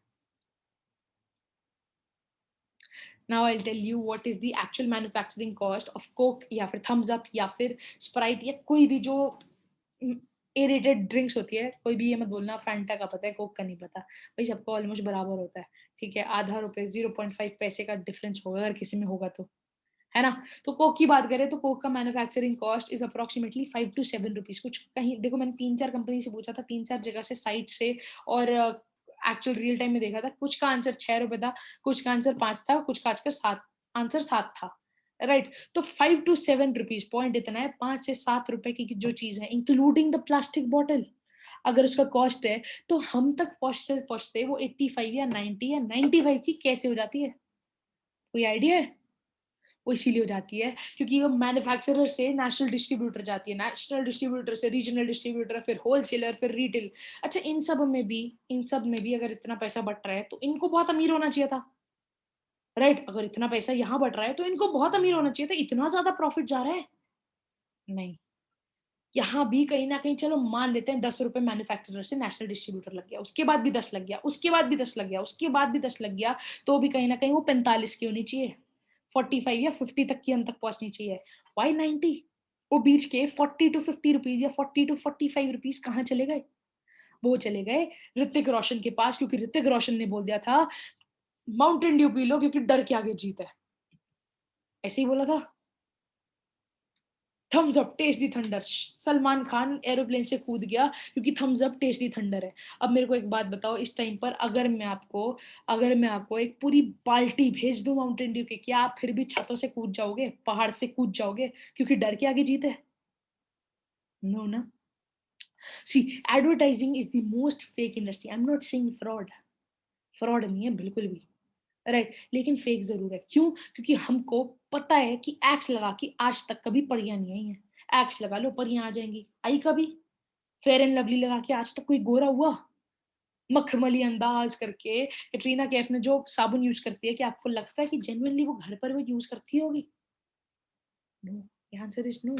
Now I tell you what is the actual manufacturing cost of Coke या फिर थम्स अप या फिर स्प्राइट या कोई भी जो एरेटेड ड्रिंक्स होती है। कोई भी ये मत बोलना फैंटा का पता है, कोक का नहीं पता, भाई सबका ऑलमोस्ट बराबर होता है, ठीक है। आधा रुपए, 0.5 पैसे का डिफरेंस होगा अगर किसी में होगा तो, है ना। तो कोक की बात करें तो कोक का manufacturing cost is approximately 5 to 7 rupees. कुछ कहीं देखो, मैंने 3-4 कंपनी से पूछा था, 3-4 जगह से, साइट से, और एक्चुअल रियल टाइम में देखा था। कुछ का आंसर 6 रुपए था, कुछ का आंसर 5 था, कुछ का आंसर 7 था, राइट। तो 5 to 7 रुपीज, पॉइंट इतना है, 5 से 7 रुपए की जो चीज है, इंक्लूडिंग द प्लास्टिक बॉटल, अगर उसका कॉस्ट है, तो हम तक पहुंचते पहुंचते वो 85 या 90 या 95 की कैसे हो जाती है? कोई आइडिया है? वो इसीलिए हो जाती है क्योंकि वो मैन्युफैक्चरर से नेशनल डिस्ट्रीब्यूटर जाती है, नेशनल डिस्ट्रीब्यूटर से रीजनल डिस्ट्रीब्यूटर, फिर होलसेलर, फिर रिटेल। अच्छा, इन सब में भी अगर इतना पैसा बट रहा है तो इनको बहुत अमीर होना चाहिए था, राइट। अगर इतना पैसा यहाँ बट रहा है तो इनको बहुत अमीर होना चाहिए था, इतना ज्यादा प्रॉफिट जा रहा है, नहीं। यहाँ भी कहीं न कहीं चलो मान लेते हैं ₹10 मैन्युफैक्चरर से नेशनल डिस्ट्रीब्यूटर लग गया, उसके बाद भी 10 लग गया, उसके बाद भी 10 लग गया, उसके बाद भी 10 लग गया, तो भी कहीं न कहीं वो 45 की होनी चाहिए। 45 या 50 तक की हम तक पहुँचनी चाहिए। व्हाई 90? वो बीच के 40 टू 50 रुपीज़ या 40 टू 45 रुपीज़ कहाँ चले गए? वो चले गए ऋतिक रोशन के पास, क्योंकि ऋतिक रोशन ने बोल दिया था, माउंटेन ड्यू पी लो क्योंकि डर के आगे जीत है। ऐसे ही बोला था। Thums Up taste the thunder, Salman Khan aeroplane से कूद गया क्योंकि Thums Up taste the thunder है। अब मेरे को एक बात बताओ, इस टाइम पर अगर मैं आपको एक पूरी बाल्टी भेज दूं माउंटेन ड्यू की, क्या आप फिर भी छतों से कूद जाओगे, पहाड़ से कूद जाओगे क्योंकि डर के आगे जीत है? नो ना। See, advertising is the most fake industry. I am not saying fraud, fraud नहीं है बिल्कुल भी, राइट, लेकिन फेक जरूर है। क्यों? क्योंकि हमको पता है कि एक्स लगा के आज तक कभी परियां नहीं आई हैं। एक्स लगा लो, परियां आ जाएंगी। आई कभी? फेयर एंड लवली लगा के आज तक कोई गोरा हुआ? मखमली अंदाज करके कैटरीना कैफ ने जो साबुन यूज करती है, कि आपको लगता है कि जेन्युइनली वो घर पर वो यूज करती होगी? No, answer is no.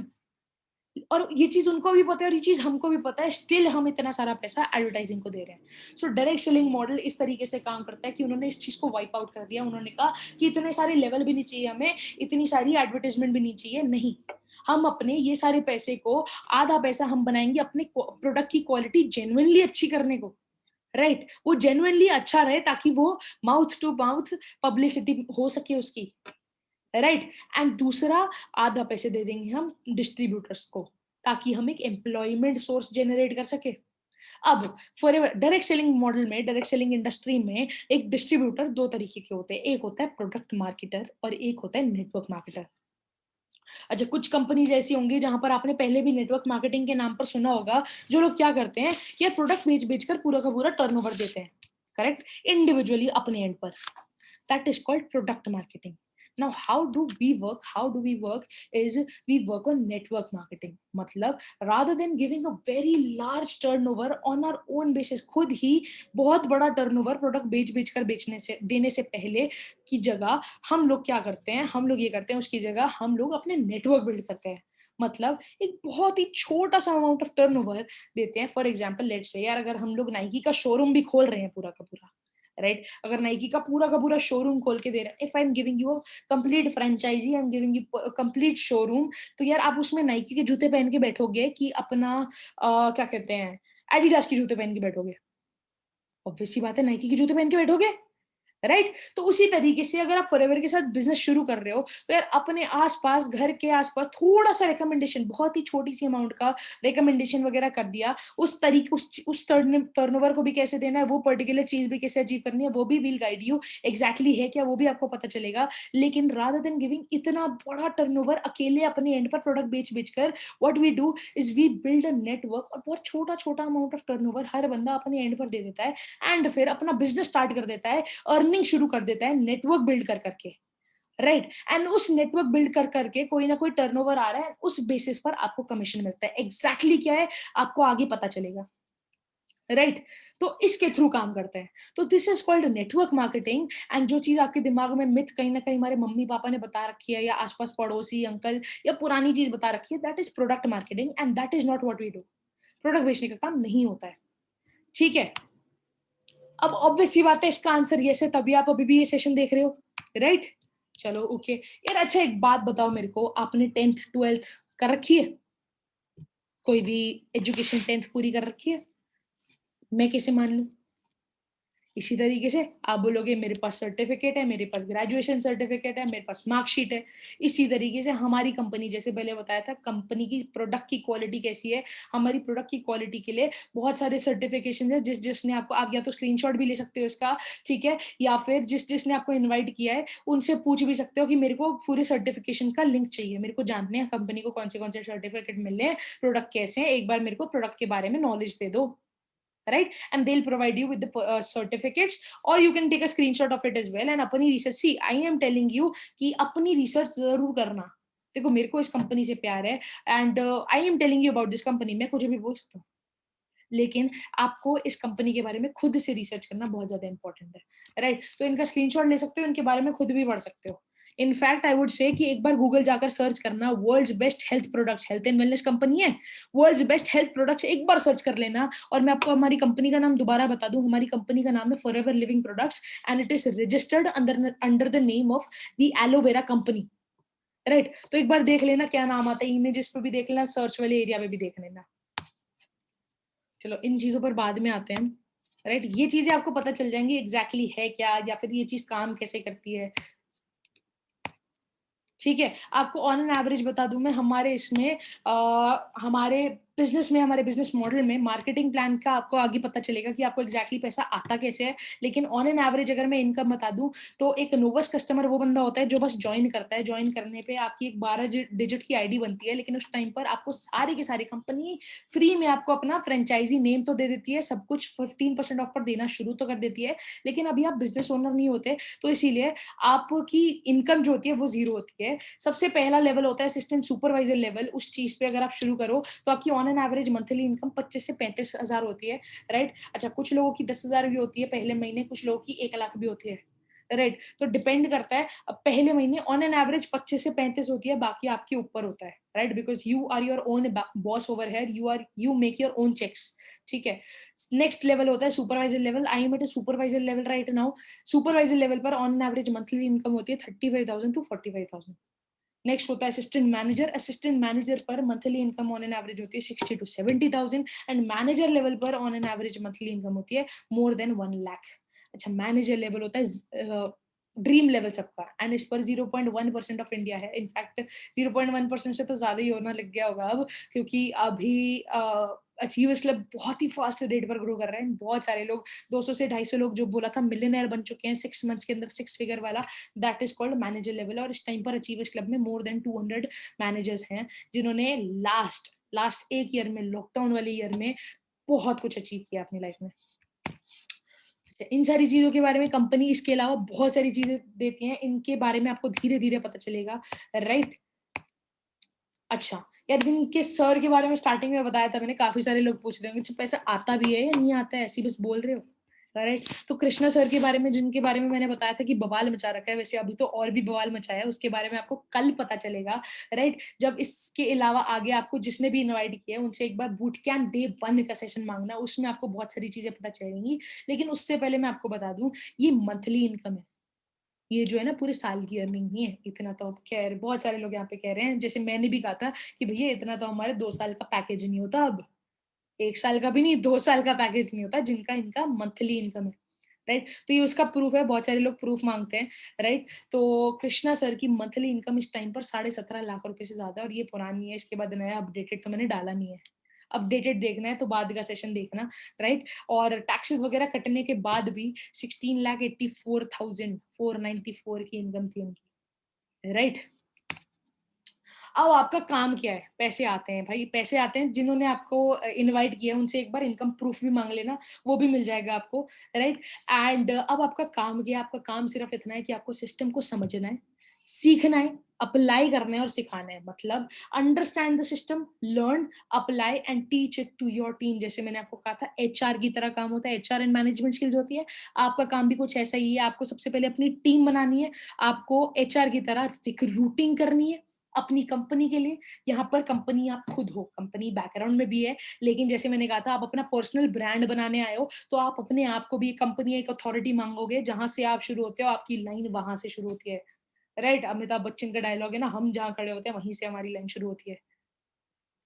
और ये चीज उनको भी पता है और ये चीज हमको भी पता है, स्टिल हम इतना सारा पैसा एडवर्टाइजिंग को दे रहे हैं। सो डायरेक्ट सेलिंग मॉडल इस तरीके से काम करता है कि उन्होंने इस चीज को वाइप आउट कर दिया। उन्होंने कहा कि इतने सारे लेवल भी नहीं चाहिए हमें, इतनी सारी एडवर्टाइजमेंट भी नहीं चाहिए। नहीं, हम अपने ये सारे पैसे को, आधा पैसा हम बनाएंगे अपने प्रोडक्ट की क्वालिटी जेन्युइनली अच्छी करने को, राइट, वो जेन्युइनली अच्छा रहे ताकि वो माउथ टू माउथ पब्लिसिटी हो सके उसकी, राइट। एंड दूसरा, आधा पैसे दे देंगे हम डिस्ट्रीब्यूटर्स को ताकि हम एक एम्प्लॉयमेंट सोर्स जनरेट कर सके। अब फॉर डायरेक्ट सेलिंग मॉडल में, डायरेक्ट सेलिंग इंडस्ट्री में एक डिस्ट्रीब्यूटर दो तरीके के होते हैं, एक होता है प्रोडक्ट मार्केटर और एक होता है नेटवर्क मार्केटर। अच्छा, कुछ कंपनीज ऐसी होंगी जहां पर आपने पहले भी नेटवर्क मार्केटिंग के नाम पर सुना होगा, जो लोग क्या करते हैं, ये प्रोडक्ट बेच बेचकर पूरा का पूरा टर्नओवर देते हैं, करेक्ट, इंडिविजुअली अपने एंड पर। That is called product marketing. Now how do we work? Is we work on network marketing. मतलब rather than giving a very large turnover on our own basis, खुद ही बहुत बड़ा टर्नओवर प्रोडक्ट बेच बेच कर बेचने से देने से पहले की जगह, हम लोग क्या करते हैं, हम लोग ये करते हैं, उसकी जगह हम लोग अपने नेटवर्क बिल्ड करते हैं। मतलब एक बहुत ही छोटा सा अमाउंट ऑफ टर्नओवर देते हैं। फॉर एग्जांपल लेट्स से यार, अगर हम लोग नाइकी का शोरूम भी खोल रहे हैं पूरा का पूरा, राइट, अगर नाइकी का पूरा शोरूम खोल के दे रहा है, if I am giving you complete franchise, I am giving you complete showroom, तो यार आप उसमें नाइकी के जूते पहन के बैठोगे कि अपना क्या कहते हैं, एडिडास के जूते पहन के बैठोगे? ऑब्वियस सी बात है, नाइकी के जूते पहन के बैठोगे, राइट। तो उसी तरीके से अगर आप फॉरएवर के साथ बिजनेस शुरू कर रहे हो, तो यार अपने आसपास, घर के आसपास थोड़ा सा रिकमेंडेशन, बहुत ही छोटी सी अमाउंट का रिकमेंडेशन वगैरह कर दिया, उस तरीके उस टर्नओवर को भी कैसे देना है, वो पर्टिकुलर चीज भी कैसे अचीव करनी है, वो भी विल गाइड यू एग्जैक्टली है क्या, वो भी आपको पता चलेगा। लेकिन रादर देन गिविंग इतना बड़ा टर्नओवर अकेले अपने एंड पर प्रोडक्ट बेच बेच कर, what we do is we build a network, और बहुत छोटा छोटा अमाउंट ऑफ टर्नओवर हर बंदा अपने एंड पर दे देता है, एंड फिर अपना बिजनेस स्टार्ट कर देता है, अर्निंग शुरू कर देता है नेटवर्क बिल्ड कर करके, राइट। एंड उस नेटवर्क बिल्ड कर करके कोई ना कोई टर्नओवर आ रहा है, उस बेसिस पर आपको कमीशन मिलता है। एग्जैक्टली क्या है आपको आगे पता चलेगा, राइट। तो इसके थ्रू काम करते हैं। तो this is called network marketing. And जो चीज आपके दिमाग में मिथ कहीं ना कहीं हमारे मम्मी पापा ने बता रखी है, या आसपास पड़ोसी अंकल या पुरानी चीज बता रखी है, that is product marketing, and that is not what we do. Product बेचने का काम नहीं होता है, ठीक है। अब ऑब्वियस सी बात है, इसका आंसर यस है, तभी आप अभी भी ये सेशन देख रहे हो, राइट। चलो ओके यार। अच्छा, एक बात बताओ मेरे को, आपने 10th 12th कर रखी है? कोई भी एजुकेशन 10th पूरी कर रखी है? मैं कैसे मान लूं? इसी तरीके से आप बोलोगे मेरे पास सर्टिफिकेट है, मेरे पास ग्रेजुएशन सर्टिफिकेट है, मेरे पास मार्कशीट है। इसी तरीके से हमारी कंपनी, जैसे पहले बताया था, कंपनी की प्रोडक्ट की क्वालिटी कैसी है, हमारी प्रोडक्ट की क्वालिटी के लिए बहुत सारे सर्टिफिकेशन है। जिसने आपको, आप या तो स्क्रीनशॉट भी ले सकते हो इसका, ठीक है, या फिर जिसने आपको इन्वाइट किया है उनसे पूछ भी सकते हो कि मेरे को पूरे सर्टिफिकेशन का लिंक चाहिए, मेरे को जानने हैं कंपनी को कौन से सर्टिफिकेट मिले हैं, प्रोडक्ट कैसे हैं, एक बार मेरे को प्रोडक्ट के बारे में नॉलेज दे दो, right, and they'll provide you with the certificates, or you can take a screenshot of it as well and अपनी research, see I am telling you कि अपनी research जरूर करना। देखो मेरे को इस कंपनी से प्यार है, and I am telling you about this company, मैं कुछ भी बोल सकता हूँ, लेकिन आपको इस कंपनी के बारे में खुद से रिसर्च करना बहुत ज्यादा इंपॉर्टेंट है, राइट। तो इनका स्क्रीनशॉट ले सकते हो, इनके बारे में खुद भी पढ़ सकते हो। इनफैक्ट आई वुड से कि एक बार गूगल जाकर सर्च करना world's best health products, health and wellness company है, वर्ल्ड्स बेस्ट हेल्थ प्रोडक्ट्स एक बार सर्च कर लेना। और मैं आपको हमारी कंपनी का नाम दोबारा बता दूं, हमारी कंपनी का नाम है forever living products and it is registered under the name of the aloe vera company, right. तो एक बार देख लेना क्या नाम आता है, इमेजेस पे भी देख लेना, सर्च वाले एरिया पे भी देख लेना। चलो इन चीजों पर बाद में आते हैं, राइट। ये चीजें आपको पता चल जाएंगी एग्जैक्टली है क्या, या फिर ये चीज काम कैसे करती है, ठीक है। आपको ऑन एन एवरेज बता दूं मैं, हमारे इसमें हमारे बिजनेस में, हमारे बिजनेस मॉडल में मार्केटिंग प्लान का आपको आगे पता चलेगा कि आपको एग्जैक्टली पैसा आता कैसे है। लेकिन ऑन एन एवरेज अगर मैं इनकम बता दूं, तो एक नोवस कस्टमर वो बंदा होता है जो बस ज्वाइन करता है, ज्वाइन करने पे आपकी एक 12 डिजिट की आईडी बनती है, लेकिन उस टाइम पर आपको सारी की सारी कंपनी फ्री में आपको अपना फ्रेंचाइजी नेम तो दे देती है, सब कुछ 15% ऑफ पर देना शुरू तो कर देती है, लेकिन अभी आप बिजनेस ओनर नहीं होते, तो इसीलिए आपकी इनकम जो होती है वो जीरो होती है। सबसे पहला लेवल होता है असिस्टेंट सुपरवाइजर लेवल, उस चीज पे अगर आप शुरू करो तो आपकी on an average monthly income 25 से 35 हजार होती है, राइट। अच्छा, कुछ लोगों की 10 हजार भी होती है पहले महीने, कुछ लोगों की 1 लाख भी होती है, राइट। तो डिपेंड करता है। अब पहले महीने ऑन एन एवरेज 25 से 35 होती है, बाकी आपके ऊपर होता है, right, because you are your own boss over here, you make your own checks, ठीक है। नेक्स्ट लेवल होता है supervisor level. I am at supervisor level right now. Supervisor level पर on an average monthly income होती है 35,000 to 45,000। नेक्स्ट होता है असिस्टेंट मैनेजर। असिस्टेंट मैनेजर पर monthly income on an average होती है 60 to 70,000 एंड मैनेजर लेवल पर on an average monthly income होती है मोर देन 1 लाख। अच्छा, मैनेजर लेवल होता है ड्रीम लेवल सबका, एंड इस पर 0.1% ऑफ इंडिया है। इनफैक्ट 0.1% से तो ज्यादा ही होना लग गया होगा अब, क्योंकि अभी अचीवर्स क्लब बहुत ही फास्ट रेट पर ग्रो कर रहे हैं। बहुत सारे लोग, 200 से 250 लोग, जो बोला था मिलियनर बन चुके हैं 6 मंथ्स के अंदर, 6 फिगर वाला, that is called manager level. और इस टाइम पर अचीवर्स क्लब में मोर देन 200 मैनेजर्स हैं, जिन्होंने लास्ट एक ईयर में, लॉकडाउन वाले ईयर में, बहुत कुछ अचीव किया अपनी लाइफ में। इन सारी चीजों के बारे में कंपनी इसके अलावा बहुत सारी चीजें देती हैं, इनके बारे में आपको धीरे धीरे पता चलेगा, राइट। अच्छा यार, जिनके सर के बारे में स्टार्टिंग में बताया था मैंने, काफी सारे लोग पूछ रहे होंगे पैसा आता भी है या नहीं आता है, ऐसी बस बोल रहे हो, राइट। तो कृष्णा सर के बारे में, जिनके बारे में मैंने बताया था कि बवाल मचा रखा है, वैसे अभी तो और भी बवाल मचाया है, उसके बारे में आपको कल पता चलेगा, राइट। जब इसके अलावा आगे आपको जिसने भी इनवाइट किया है उनसे एक बार बूट कैंप डे 1 का सेशन मांगना, उसमें आपको बहुत सारी चीजें पता चलेंगी। लेकिन उससे पहले मैं आपको बता दूं, ये मंथली इनकम है, ये जो है ना पूरे साल की अर्निंग नहीं है। इतना तो कह रहे, बहुत सारे लोग यहाँ पे कह रहे हैं, जैसे मैंने भी कहा था कि भैया इतना तो हमारे 2 साल का पैकेज नहीं होता, अब 1 साल का भी नहीं, 2 साल का पैकेज नहीं होता जिनका इनका मंथली इनकम है, राइट। तो ये उसका प्रूफ है, बहुत सारे लोग प्रूफ मांगते हैं, राइट। तो कृष्णा सर की मंथली इनकम इस टाइम पर 17.5 लाख रुपए से ज्यादा है, और ये पुरानी है, इसके बाद नया अपडेटेड तो मैंने डाला नहीं है। अपडेटेड देखना है तो बाद का सेशन देखना, राइट। और टैक्सेस वगैरह कटने के बाद भी 16,84,494 की इनकम थी उनकी, राइट। अब आपका काम क्या है, पैसे आते हैं भाई, पैसे आते हैं। जिन्होंने आपको इनवाइट किया उनसे एक बार इनकम प्रूफ भी मांग लेना, वो भी मिल जाएगा आपको, राइट। एंड अब आपका काम क्या है, आपका काम सिर्फ इतना है कि आपको सिस्टम को समझना है, सीखना है, अप्लाई करना है और सिखाना है। मतलब understand the system, learn, apply and teach it to your team. जैसे मैंने आपको कहा था एचआर की तरह काम होता है, एचआर एंड मैनेजमेंट स्किल्स होती है, आपका काम भी कुछ ऐसा ही है। आपको सबसे पहले अपनी टीम बनानी है, आपको एचआर की तरह रिक्रूटिंग करनी है अपनी कंपनी के लिए। यहाँ पर कंपनी आप खुद हो, कंपनी बैकग्राउंड में भी है, लेकिन जैसे मैंने कहा था, आप अपना पर्सनल ब्रांड बनाने आए हो, तो आप अपने आप को भी कंपनी एक अथॉरिटी मांगोगे, जहां से आप शुरू होते हो आपकी लाइन वहां से शुरू होती है, राइट। अमिताभ बच्चन का डायलॉग है ना, हम जहाँ खड़े होते हैं वहीं से हमारी लाइन शुरू होती है।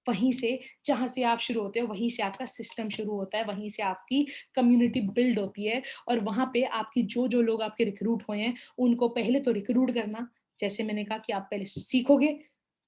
वहीं से, जहां से आप शुरू होते हो वहीं से आपका सिस्टम शुरू होता है, वहीं से आपकी कम्युनिटी बिल्ड होती है। और वहां पे आपकी जो जो लोग आपके रिक्रूट हुए हैं, उनको पहले तो रिक्रूट करना, जैसे मैंने कहा कि आप पहले सीखोगे,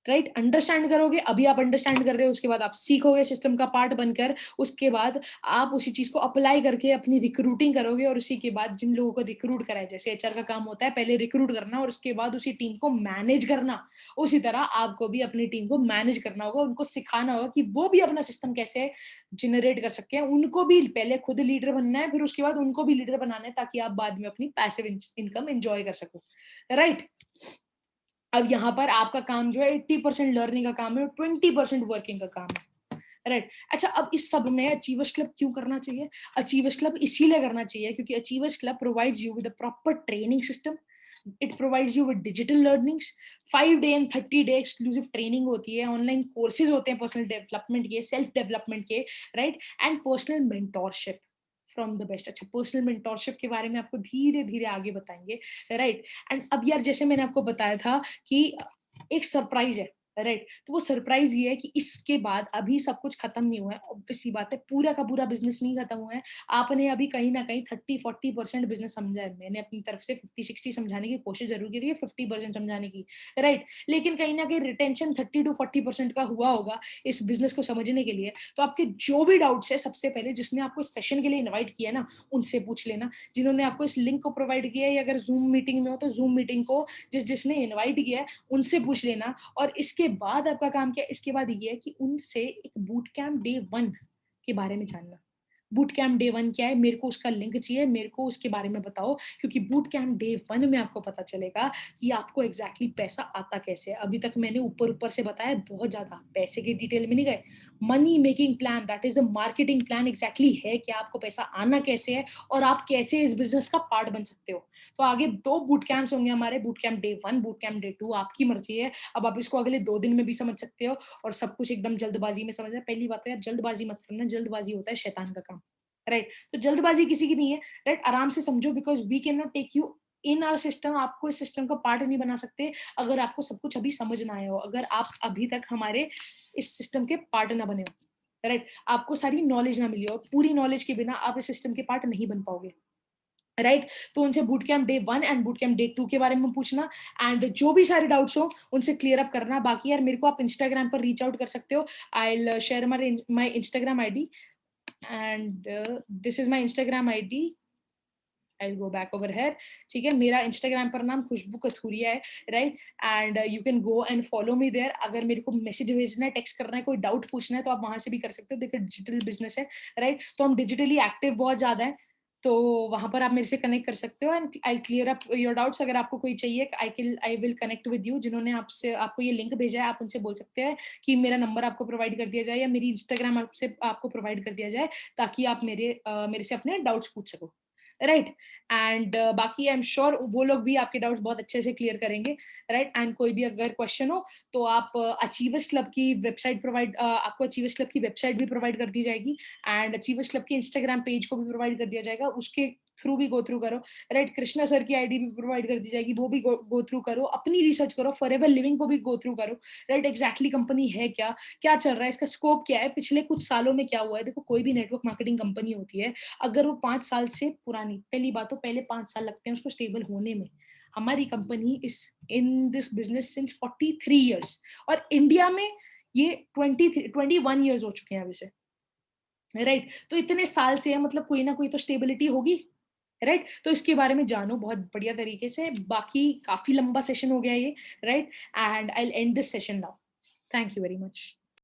राइट, अंडरस्टैंड करोगे। अभी आप अंडरस्टैंड कर रहे हो, उसके बाद आप सीखोगे सिस्टम का पार्ट बनकर, उसके बाद आप उसी चीज को अप्लाई करके अपनी रिक्रूटिंग करोगे, और उसी के बाद जिन लोगों को रिक्रूट कराए, जैसे एचआर का काम होता है पहले रिक्रूट करना और उसके बाद उसी टीम को मैनेज करना, उसी तरह आपको भी अपनी टीम को मैनेज करना होगा, उनको सिखाना होगा कि वो भी अपना सिस्टम कैसे जनरेट कर सकते हैं। उनको भी पहले खुद लीडर बनना है, फिर उसके बाद उनको भी लीडर बनाना है, ताकि आप बाद में अपनी पैसिव इनकम एंजॉय कर सको, राइट। अब यहाँ पर आपका काम जो है 80% लर्निंग का काम है और 20% वर्किंग का काम है, राइट। अच्छा, अब इस सब में अचीवर्स क्लब क्यों करना चाहिए? अचीवर्स क्लब इसीलिए करना चाहिए क्योंकि achievers club provides you with a proper training system, it provides you with digital learnings, 5 day and 30 day exclusive training होती है, ऑनलाइन कोर्सेज होते हैं पर्सनल डेवलपमेंट के, सेल्फ डेवलपमेंट के, right, and personal mentorship from the best. अच्छा, पर्सनल मेंटोरशिप के बारे में आपको धीरे धीरे आगे बताएंगे, राइट। एंड अब यार जैसे मैंने आपको बताया था कि एक सरप्राइज है, राइट, तो वो सरप्राइज ये है कि इसके बाद अभी सब कुछ खत्म नहीं हुआ है, ऑब्वियस सी बात है, पूरा का पूरा बिजनेस नहीं खत्म हुआ है। आपने अभी कहीं ना कहीं 30-40% बिजनेस समझा है, मैंने अपनी तरफ से 50-60 समझाने की कोशिश जरूर की है, 50% समझाने की, राइट, लेकिन कहीं ना कहीं रिटेंशन 30 to 40% का हुआ होगा इस बिजनेस को समझने के लिए। तो आपके जो भी डाउट्स है, सबसे पहले जिसने आपको इस सेशन के लिए इन्वाइट किया है ना, उनसे पूछ लेना, जिन्होंने आपको इस लिंक को प्रोवाइड किया है, या अगर जूम मीटिंग में हो तो जूम मीटिंग को जिसने इन्वाइट किया है उनसे पूछ लेना। और इसके बाद आपका काम क्या है, इसके बाद ये है कि उनसे एक बूट कैंप डे 1 के बारे में जानना। बूट कैंप डे 1 क्या है, मेरे को उसका लिंक चाहिए, मेरे को उसके बारे में बताओ, क्योंकि बूट कैंप डे 1 में आपको पता चलेगा कि आपको एग्जैक्टली पैसा आता कैसे है। अभी तक मैंने ऊपर ऊपर से बताया, बहुत ज्यादा पैसे की डिटेल में नहीं गए। Money making plan, that is the marketing plan, exactly है क्या, आपको पैसा आना कैसे है, और आप कैसे इस बिजनेस का पार्ट बन सकते हो। तो आगे 2 बूट कैंप्स होंगे हमारे, boot camp day 1, boot camp day 2, आपकी मर्जी है। अब आप इसको अगले 2 दिन में भी समझ सकते हो, और सब कुछ एकदम जल्दबाजी में समझना। पहली बात तो यार जल्दबाजी मत करना, जल्दबाजी होता है शैतान का काम, राइट। तो जल्दबाजी किसी की नहीं है, राइट, आराम से समझो, because we can not take you in our system, आपको इस सिस्टम का पार्ट नहीं बना सकते अगर आपको सब कुछ अभी समझ ना आया हो, अगर आप अभी तक हमारे इस सिस्टम के पार्ट ना बने हो, राइट, आपको सारी नॉलेज ना मिली हो, पूरी नॉलेज के बिना आप इस सिस्टम के पार्ट नहीं बन पाओगे, राइट। तो उनसे boot camp day 1 and boot camp day 2 के बारे में पूछना, एंड जो भी सारे डाउट्स हो उनसे क्लियर अप करना। बाकी यार मेरे को आप इंस्टाग्राम पर रीच आउट कर सकते हो, I will share my Instagram ID, and this is my Instagram ID, I will go back over here. ठीक है, मेरा इंस्टाग्राम पर नाम खुशबू कथूरिया है, right, and you can go and follow me there. अगर मेरे को मैसेज भेजना है, टेक्स्ट करना है, कोई डाउट पूछना है, तो आप वहां से भी कर सकते हो। देखिए डिजिटल बिजनेस है, राइट, तो हम डिजिटली एक्टिव बहुत ज्यादा है, तो वहां पर आप मेरे से कनेक्ट कर सकते हो, and I clear up your doubts. अगर आपको कोई चाहिए, I will connect with you, जिन्होंने आपसे आपको ये लिंक भेजा है, आप उनसे बोल सकते हैं कि मेरा नंबर आपको प्रोवाइड कर दिया जाए, या मेरी इंस्टाग्राम आपसे आपको प्रोवाइड कर दिया जाए, ताकि आप मेरे से अपने डाउट्स पूछ सको, राइट। एंड बाकी आई एम श्योर वो लोग भी आपके डाउट्स बहुत अच्छे से क्लियर करेंगे, राइट। एंड कोई भी अगर क्वेश्चन हो तो आप अचीवर्स क्लब की वेबसाइट आपको अचीवर्स क्लब की वेबसाइट भी प्रोवाइड कर दी जाएगी, एंड अचीवर्स क्लब के इंस्टाग्राम पेज को भी प्रोवाइड कर दिया जाएगा, उसके थ्रू भी गो थ्रू करो, राइट। कृष्णा सर की आईडी भी प्रोवाइड कर दी जाएगी, वो भी गो थ्रू करो, अपनी रिसर्च करो, फॉरएवर लिविंग को भी गो थ्रू करो, राइट। एग्जैक्टली कंपनी है क्या, क्या चल रहा है, इसका स्कोप क्या है, पिछले कुछ सालों में क्या हुआ है। देखो कोई भी नेटवर्क मार्केटिंग कंपनी होती है, अगर वो 5 साल से पुरानी, पहली बात तो पहले 5 साल लगते हैं उसको स्टेबल होने में। हमारी company is in this business since 43 years, और इंडिया में ये 21 ईयर्स हो चुके हैं अभी से, राइट। तो इतने साल से है, मतलब कोई ना कोई तो स्टेबिलिटी होगी, राइट। तो इसके बारे में जानो बहुत बढ़िया तरीके से। बाकी काफी लंबा सेशन हो गया ये, right, and I and this session now. Thank you very much.